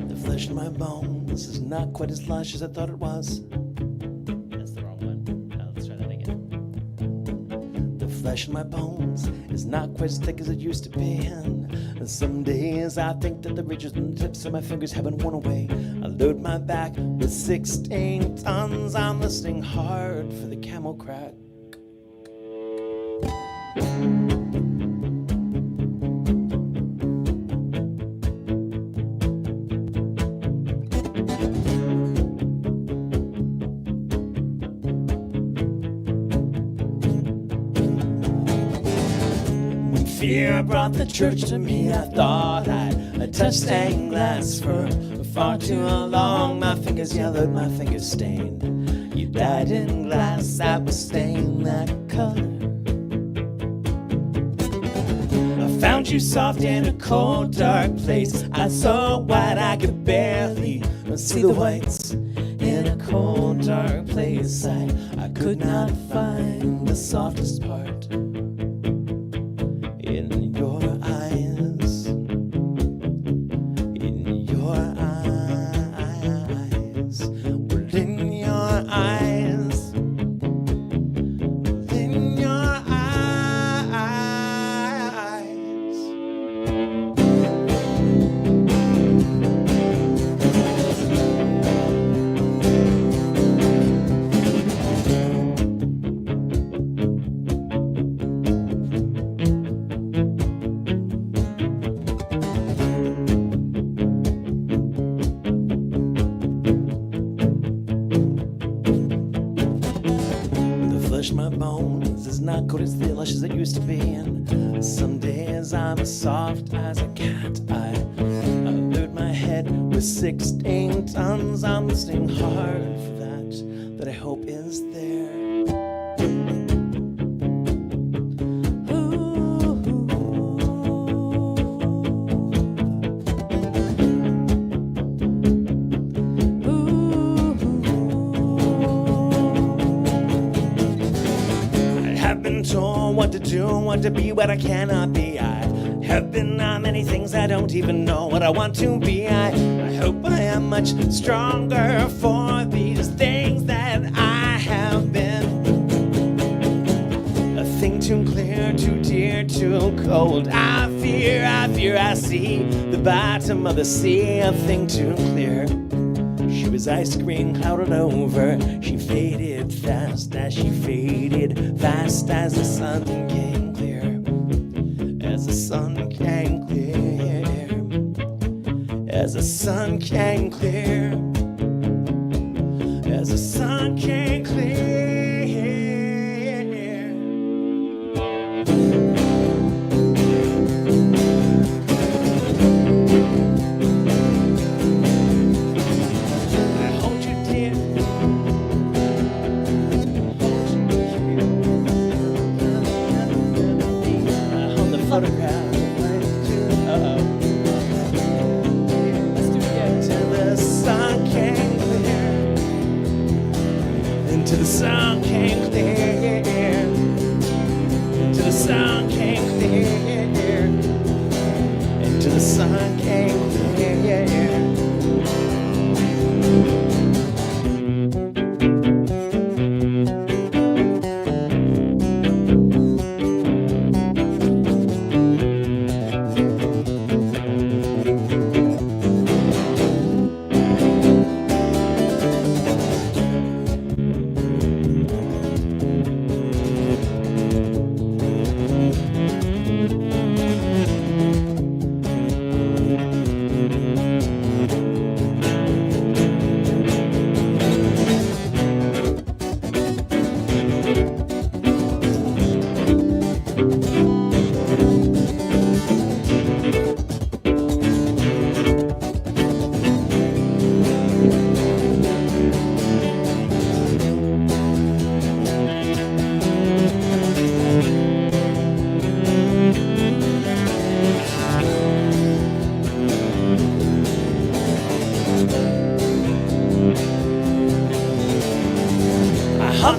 The flesh in my bones is not quite as lush as I thought it was. That's the wrong one. Let's try that again. The flesh in my bones is not quite as thick as it used to be. And some days I think that the ridges and the tips of my fingers have been worn away. I load my back with 16 tons. I'm listening hard for the camel crack. Fear brought the church to me. I thought I'd touch stained glass for far too long. My fingers yellowed, my fingers stained. You died in glass that was stained that color. I found you soft in a cold, dark place. I saw white, I could barely see the whites. In a cold, dark place, I could not find the softest part. In your eyes, in your eyes, well, in your eyes, in your eyes. My bones is not quite as lush as it used to be, and some days I'm as soft as a cat. I load my head with 16 tons. I'm listening hard for that I hope is there. do want to be what I cannot be. I have been on many things I don't even know what I want to be. I hope I am much stronger for these things that I have been. A thing too clear, too dear, too cold. I fear I see the bottom of the sea. A thing too clear. She was ice cream clouded over. She faded fast as she faded fast as the sun came clear. As the sun came clear. As the sun came clear. As the sun came clear.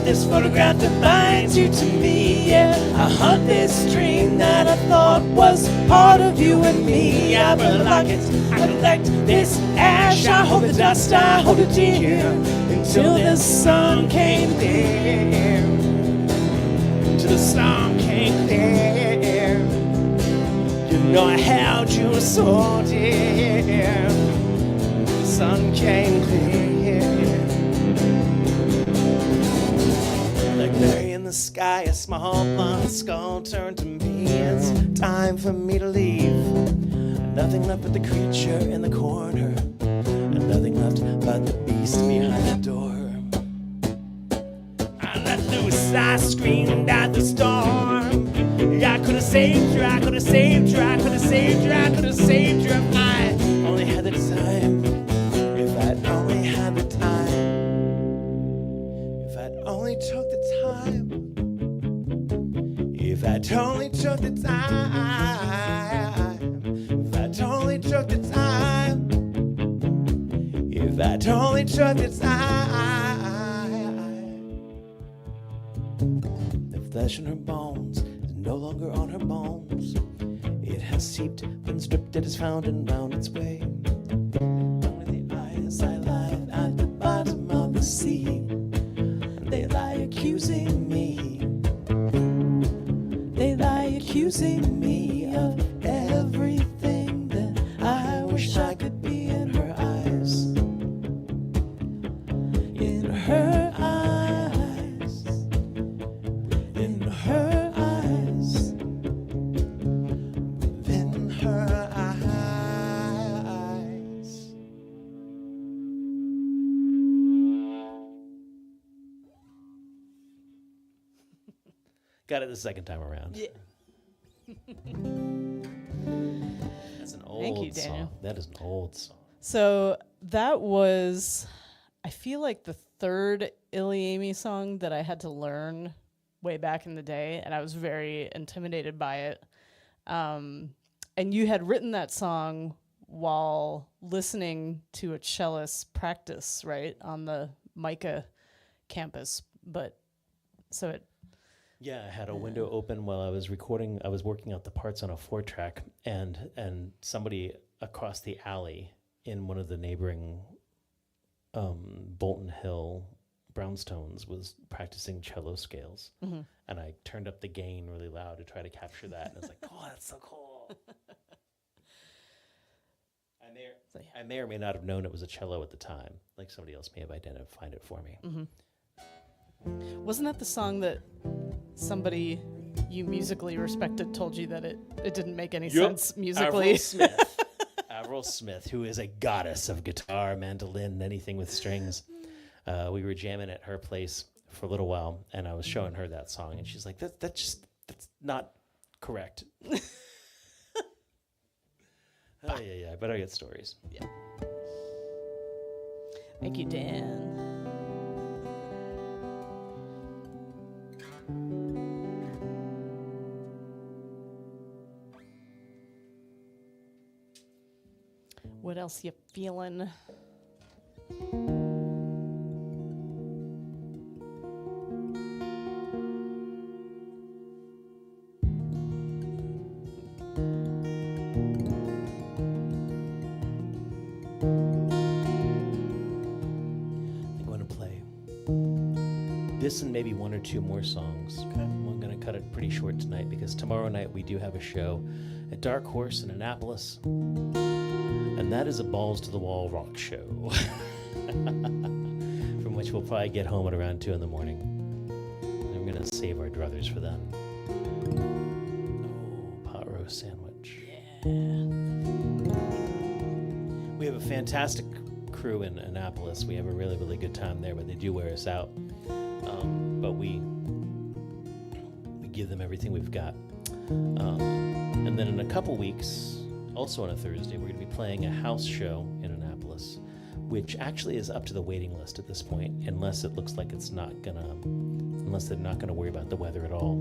This photograph that binds you to me, yeah. I hunt this dream that I thought was part of you and me. I relock it, I collect this ash, I hold the dust, I hold it dear, until the sun came clear. Until the sun came clear. You know I held you so dear. The sun came clear. There in the sky, a small blonde skull turned to me. It's time for me to leave. Nothing left but the creature in the corner, and nothing left but the beast behind the door. I let loose, I screamed at the storm. I could have saved you, I could have saved you, I could have saved you, I could have saved you if I only had the time. If I'd only had the time. If I'd only took the time. If I'd only took the time. If I'd only took the time. If I'd only took the time. The flesh in her bones is no longer on her bones. It has seeped, been stripped, it has found and found its way. Only the eyes I lie at the bottom of the sea. They lie accusing me. They lie accusing me of everything that I wish I could be in her eyes. In her eyes. In her eyes. In her eyes. Got it the second time around. Yeah. That's an old Thank you, Daniel. song. That is an old song. So that was, I feel like, the third ilyAIMY song that I had to learn way back in the day, and I was very intimidated by it. And you had written that song while listening to a cellist practice, right, on the Micah campus. But so it Yeah, I had a window open while I was recording. I was working out the parts on a 4-track, and somebody across the alley in one of the neighboring Bolton Hill brownstones was practicing cello scales. Mm-hmm. And I turned up the gain really loud to try to capture that. And I was like, oh, that's so cool. I may or may not have known it was a cello at the time. Like somebody else may have identified it for me. Mm-hmm. Wasn't that the song that somebody you musically respected told you that it didn't make any sense musically? Avril Smith, who is a goddess of guitar, mandolin, anything with strings. We were jamming at her place for a little while, and I was showing her that song, and she's like, that's not correct. Oh, yeah, I better get stories. Yeah. Thank you, Dan. What else you feeling? This and maybe one or two more songs. Okay. I'm going to cut it pretty short tonight because tomorrow night we do have a show at Dark Horse in Annapolis, and that is a balls to the wall rock show from which we'll probably get home at around 2 a.m. And we're going to save our druthers for then. Oh, pot roast sandwich. Yeah. We have a fantastic crew in Annapolis. We have a really, really good time there, but they do wear us out. But we give them everything we've got. And then in a couple weeks, also on a Thursday, we're going to be playing a house show in Annapolis, which actually is up to the waiting list at this point, unless it looks like unless they're not gonna worry about the weather at all.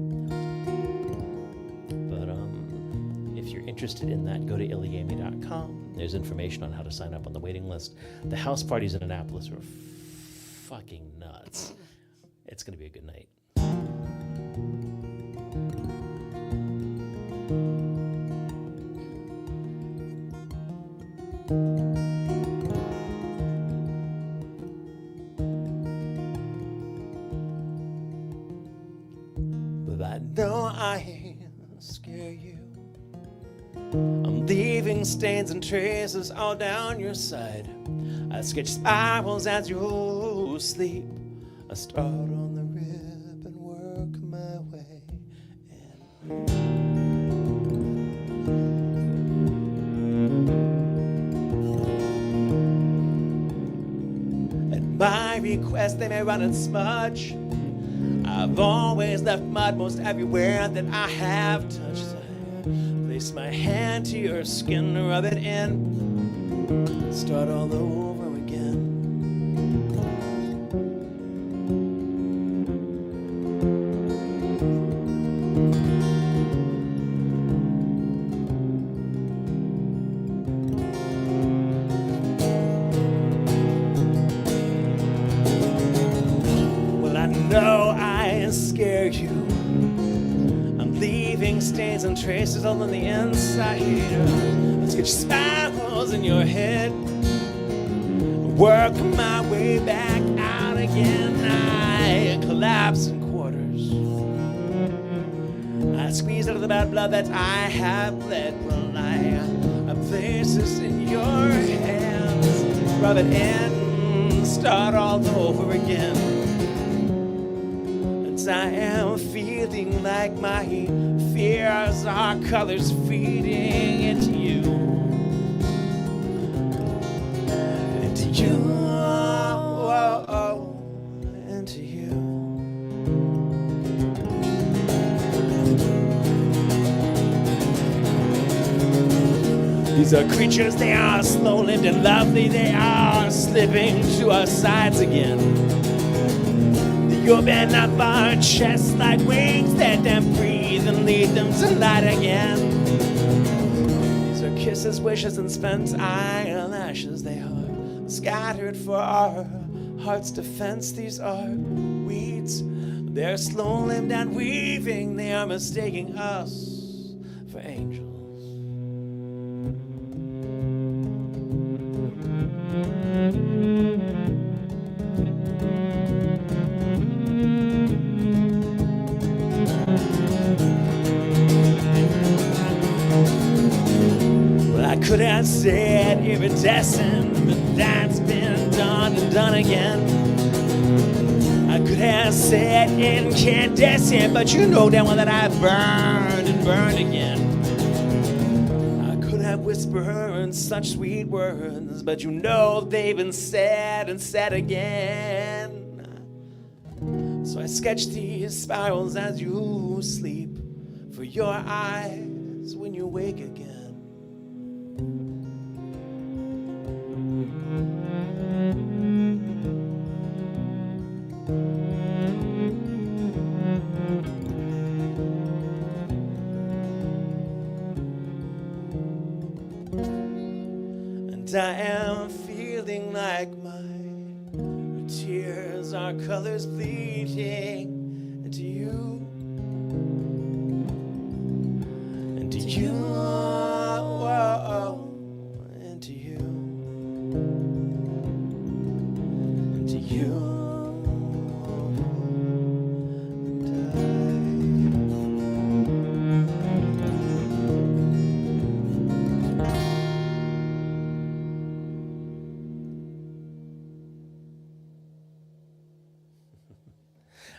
But if you're interested in that, go to ilyAIMY.com. There's information on how to sign up on the waiting list. The house parties in Annapolis are fucking nuts. It's going to be a good night. But I know I scare you. I'm leaving stains and traces all down your side. I sketch spirals as you sleep. I start on the rib and work my way in. At my request, they may run and smudge. I've always left mud most everywhere that I have touched. I place my hand to your skin, rub it in, start all over again. Stains and traces all on the inside. Let's get your spirals in your head. Work my way back out again. I collapse in quarters. I squeeze out of the bad blood that I have bled. Well, I place this in your hands. Rub it in, start all over again. I am feeling like my fears are colors feeding into you. Into you. Into you. These are creatures, they are slow-lived and lovely. They are slipping to our sides again. You bend up our chests like wings, let them breathe and lead them to light again. These are kisses, wishes, and spent eyelashes. They are scattered for our heart's defense. These are weeds They're slow-limbed and weaving, they are mistaking us for angels. Well, I could have said iridescent, but that's been done and done again. I could have said incandescent, but you know damn well that I burned and burned again. I could have whispered such sweet words, but you know they've been said and said again. So I sketch these spirals as you sleep, for your eyes when you wake again. I am feeling like my tears are colors bleeding into you, into you, into you, into you.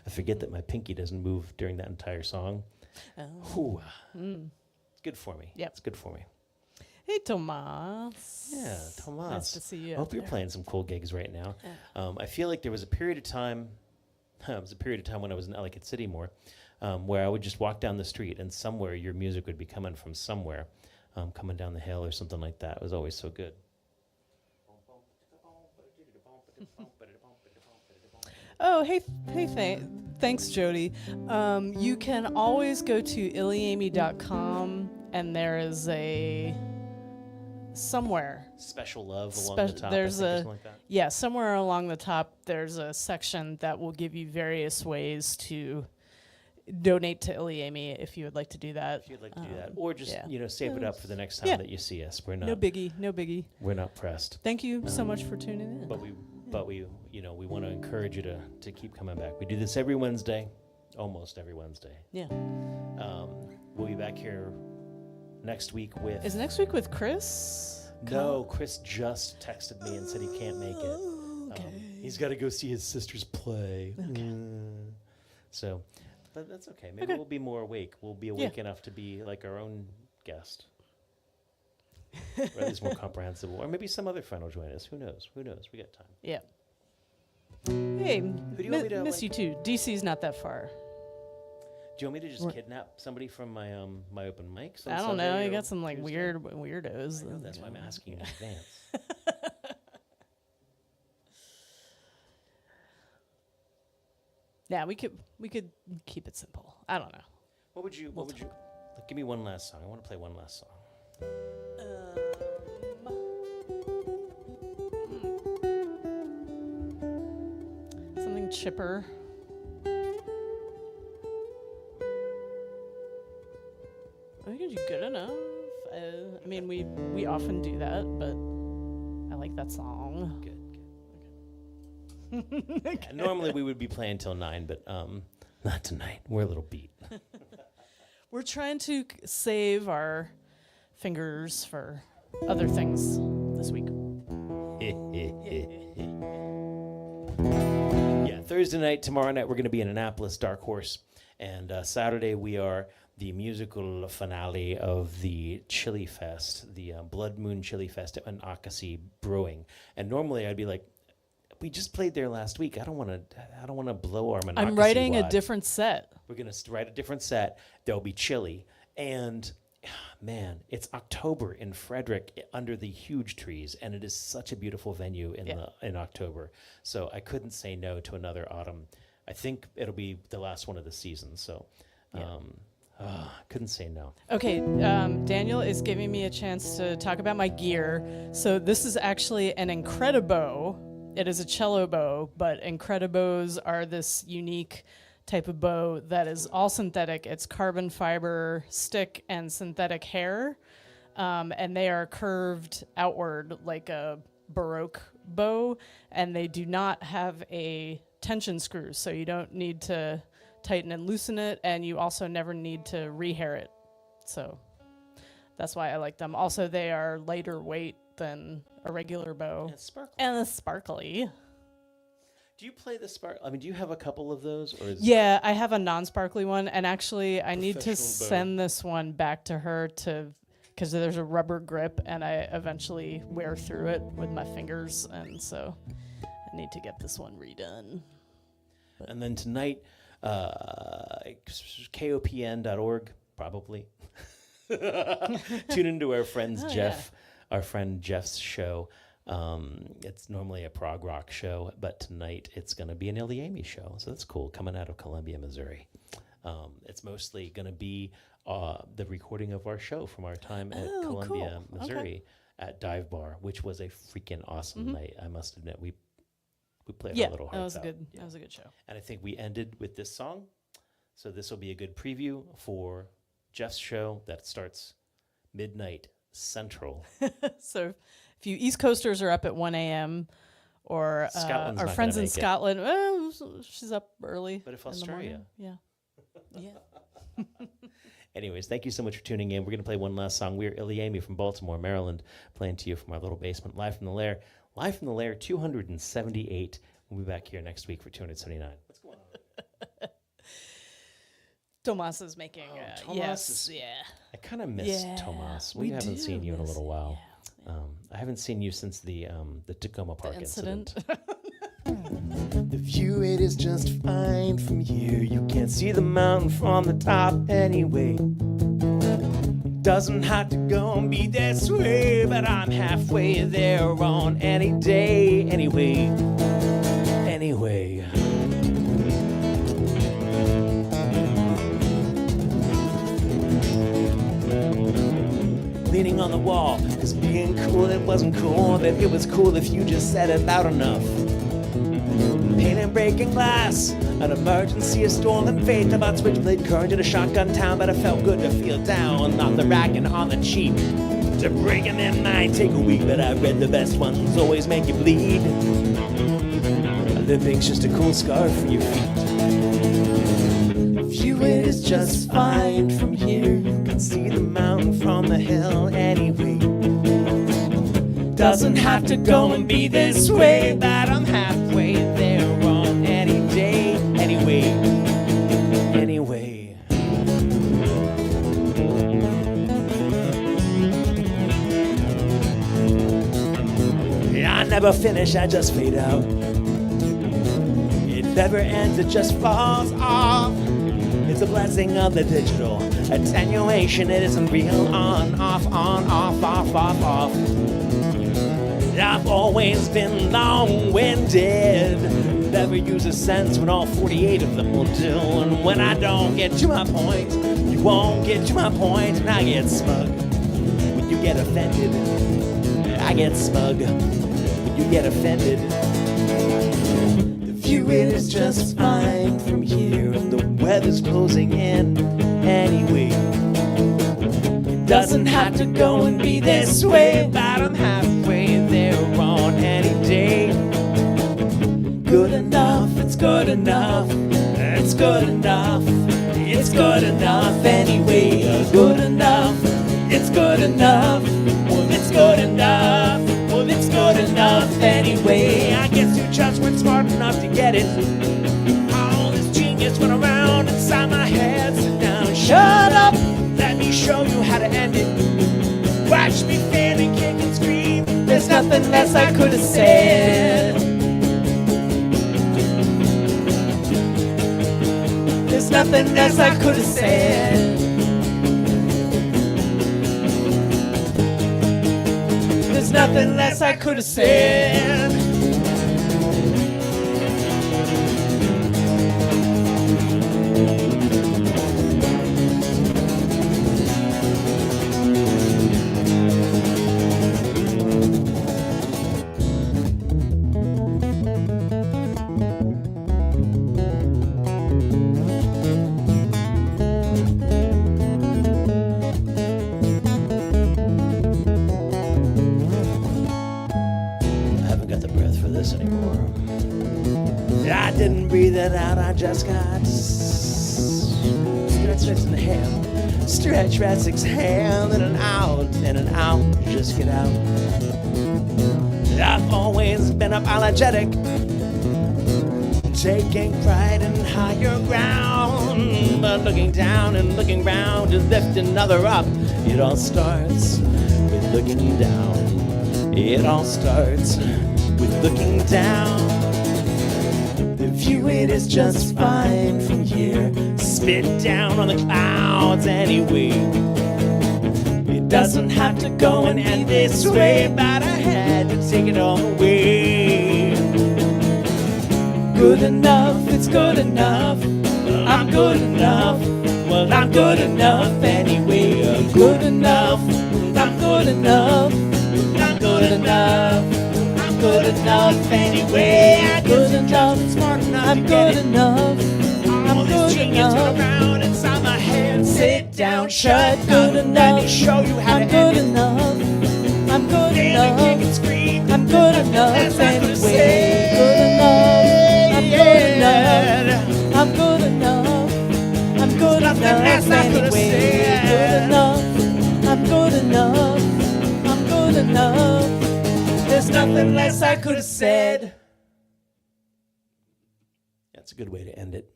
I forget that my pinky doesn't move during that entire song. Ooh. It's good for me. Yep. It's good for me. Hey, Tomas. Yeah, Tomas. Nice to see you. I hope you're playing some cool gigs right now. Yeah. I feel like there was a period of time, when I was in Ellicott City more, where I would just walk down the street and somewhere your music would be coming from somewhere, coming down the hill or something like that. It was always so good. Oh, hey, thanks, Jody. You can always go to ilyAIMY.com, and there is a somewhere. Special love along the top. There's something like that. Yeah, somewhere along the top, there's a section that will give you various ways to donate to ilyAIMY if you would like to do that. If you'd like to do that, or just yeah. save it up for the next time that you see us. We're not no biggie. We're not pressed. Thank you so much for tuning in. But we we want to encourage you to keep coming back. We do this every Wednesday, almost every Wednesday. Yeah. We'll be back here next week with. Is next week with Chris? No, Chris just texted me and said he can't make it. Okay. He's got to go see his sisters play. Okay. So, but that's okay. Maybe we'll be more awake. We'll be awake enough to be like our own guest. Or at least more comprehensible. Or maybe some other friend will join us. Who knows? We got time. Yeah. Hey, Who do you want me to, miss you too. DC's not that far. Do you want me to just kidnap somebody from my my open mics? I don't know. You got some like weirdos. I know, that's why I'm asking in advance. Yeah, we could keep it simple. I don't know. What would you give me one last song? I want to play one last song. Something chipper. I think it's good enough. I mean, we often do that, but I like that song. Good. Okay. Yeah, normally we would be playing till 9, but not tonight. We're a little beat. We're trying to save our fingers for other things this week. Yeah, Thursday night, tomorrow night, we're going to be in Annapolis, Dark Horse. And Saturday, we are the musical finale of the Chili Fest, the Blood Moon Chili Fest at Akasi Brewing. And normally I'd be like, we just played there last week. I don't want to blow our Monocacy I'm writing wad. a different set. We're going to write a different set. There'll be chili. And man, it's October in Frederick under the huge trees, and it is such a beautiful venue in October. So I couldn't say no to another autumn. I think it'll be the last one of the season. So couldn't say no. Okay, Daniel is giving me a chance to talk about my gear. So this is actually an Incredibow. It is a cello bow, but Incredibos are this unique type of bow that is all synthetic. It's carbon fiber stick and synthetic hair, and they are curved outward like a Baroque bow, and they do not have a tension screw, so you don't need to tighten and loosen it, and you also never need to rehair it. So that's why I like them. Also, they are lighter weight than a regular bow. And it's sparkly. And it's sparkly. Do you play the spark? I mean, do you have a couple of those? Or is Yeah, I have a non-sparkly one, and actually I need to Professional bow. send this one back to her because there's a rubber grip, and I eventually wear through it with my fingers, and so I need to get this one redone. And then tonight, kopn.org, probably. Tune into our friends our friend Jeff's show. It's normally a prog rock show, but tonight it's going to be an ilyAIMY show. So that's cool, coming out of Columbia, Missouri. It's mostly going to be the recording of our show from our time at Columbia, cool. Missouri at Dive Bar, which was a freaking awesome night. I must admit, we played our little hearts out. That was a good show. And I think we ended with this song. So this will be a good preview for Jeff's show that starts midnight Central. So if you East Coasters are up at 1 a.m. or Scotland's our not friends gonna in make it. Scotland, she's up early. But if in the Australia. morning. Yeah. Anyways, thank you so much for tuning in. We're going to play one last song. We're ilyAIMY from Baltimore, Maryland, playing to you from our little basement, live from the Lair. Live from the Lair 278. We'll be back here next week for 279. What's going on? Tomas is making. Tomas yeah. I kind of miss Tomas. We haven't seen you in a little while. I haven't seen you since the Tacoma Park incident. The view, it is just fine from here. You can't see the mountain from the top anyway. Doesn't have to go and be this way, but I'm halfway there on any day anyway. Anyway. Leaning on the wall, cause being cool, it wasn't cool, but it was cool if you just said it loud enough. Pain and breaking glass, an emergency, a stolen faith, about switchblade current in a shotgun town, but it felt good to feel down, not the ragging on the cheap. To break and then might take a week, but I read the best ones always make you bleed. Living's just a cool scar for your feet. View, it is just fine from here. You can see the mountain from the hill anyway. Doesn't have to go and be this way, but I'm halfway there on any day anyway. Anyway. I never finish, I just fade out. It never ends, it just falls off. It's a blessing of the digital attenuation. It isn't real. On, off, off, off, off. I've always been long-winded. Never use a sentence when all 48 of them will do. And when I don't get to my point, you won't get to my point. And I get smug when you get offended. I get smug when you get offended. The view, it is just fine from here, and the weather's closing in anyway. Doesn't have to go and be this way, but I'm halfway there on any day. Good enough, it's good enough, it's good enough, it's good enough anyway. Good enough, it's good enough, well it's good enough, well it's good enough anyway. I guess you just weren't smart enough to get it. All this genius went around inside my head. Sit down, shut up, let me show you how to end it. Watch me fail and kick and scream. There's nothing less I could have said. There's nothing less I could have said. There's nothing less I could have said. it out. I just got stretch in the hand. Stretch, rest, exhale, in and out, just get out. I've always been apologetic, taking pride in higher ground, but looking down and looking round to lift another up. It all starts with looking down. It all starts with looking down. The view it is just fine from here. Spit down on the clouds anyway. It doesn't have to go and end this way, but I had to take it all away. Good enough, it's good enough. Well, I'm good enough. Well, I'm good enough anyway. Good enough, I'm good enough. I'm good enough. I'm good enough anyway. I'm good enough, smart enough. I'm good enough. I'm good enough. Turn around inside my head. Sit down, shut good enough. Let me show you how I'm to good end it. enough. I'm good enough. Kick and scream. I'm good enough anyway. Good enough. I'm good enough. I'm good enough. I'm good enough anyway. Good enough. I'm good enough. I'm good enough. There's nothing less I could have said. That's a good way to end it.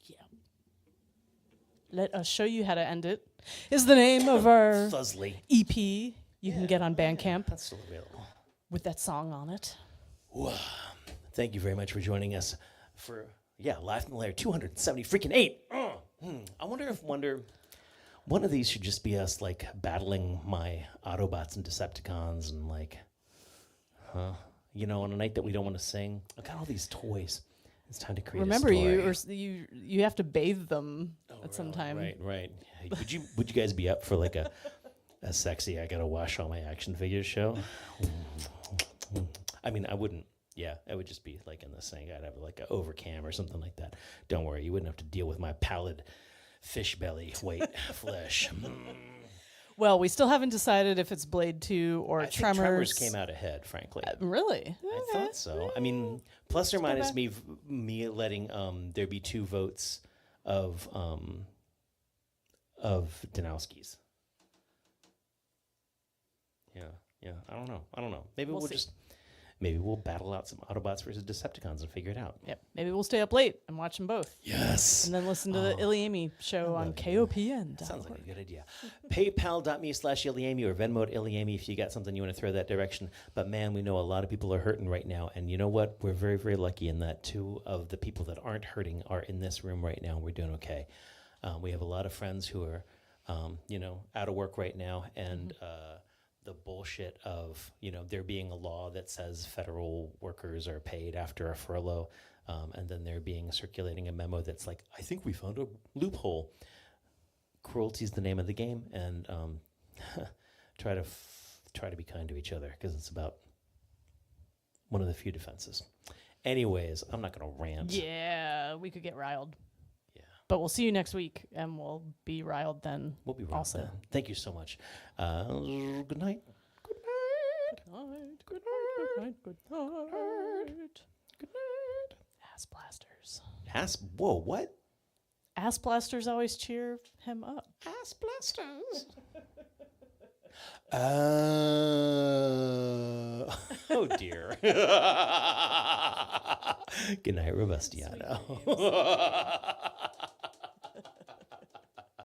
Yeah. Let us show you how to end it. Is the name of our Fuzzly. EP you can get on Bandcamp That's still available. with that song on it. Wow. Thank you very much for joining us for, Live from the Lair 270 freaking 8. I wonder if one of these should just be us, like, battling my Autobots and Decepticons and, like, on a night that we don't want to sing. I've got all these toys. It's time to create Remember, a story. you have to bathe them at some time. Right. Hey, would you guys be up for, like, a sexy I gotta wash all my action figures show? I mean, I wouldn't. Yeah, it would just be like in the sink. I'd have like an overcam or something like that. Don't worry, you wouldn't have to deal with my pallid fish belly white flesh. Well, we still haven't decided if it's Blade 2 or I think Tremors. Tremors came out ahead, frankly. Really? I thought so. I mean, plus or minus me letting there be 2 votes of Danowski's. Yeah. I don't know. Maybe we'll battle out some Autobots versus Decepticons and figure it out. Yep. Maybe we'll stay up late and watch them both. Yes. And then listen to the ilyAIMY show on KOPN. Sounds like a good idea. PayPal.me/ilyAIMY or Venmo ilyAIMY if you got something you want to throw that direction. But man, we know a lot of people are hurting right now. And you know what? We're very, very lucky in that 2 of the people that aren't hurting are in this room right now. We're doing okay. We have a lot of friends who are, out of work right now. And the bullshit of, there being a law that says federal workers are paid after a furlough, and then there being circulating a memo that's like, I think we found a loophole. Cruelty is the name of the game, and try to be kind to each other because it's about one of the few defenses. Anyways, I'm not going to rant. Yeah, we could get riled. Yeah. But we'll see you next week, and we'll be riled then. We'll be right also. then. Thank you so much. Good night. Good night. Good night. Good night. Good night. Good night. Ass blasters. Whoa, what? Ass blasters always cheer him up. Ass blasters. Oh dear. Good night, Robustiano.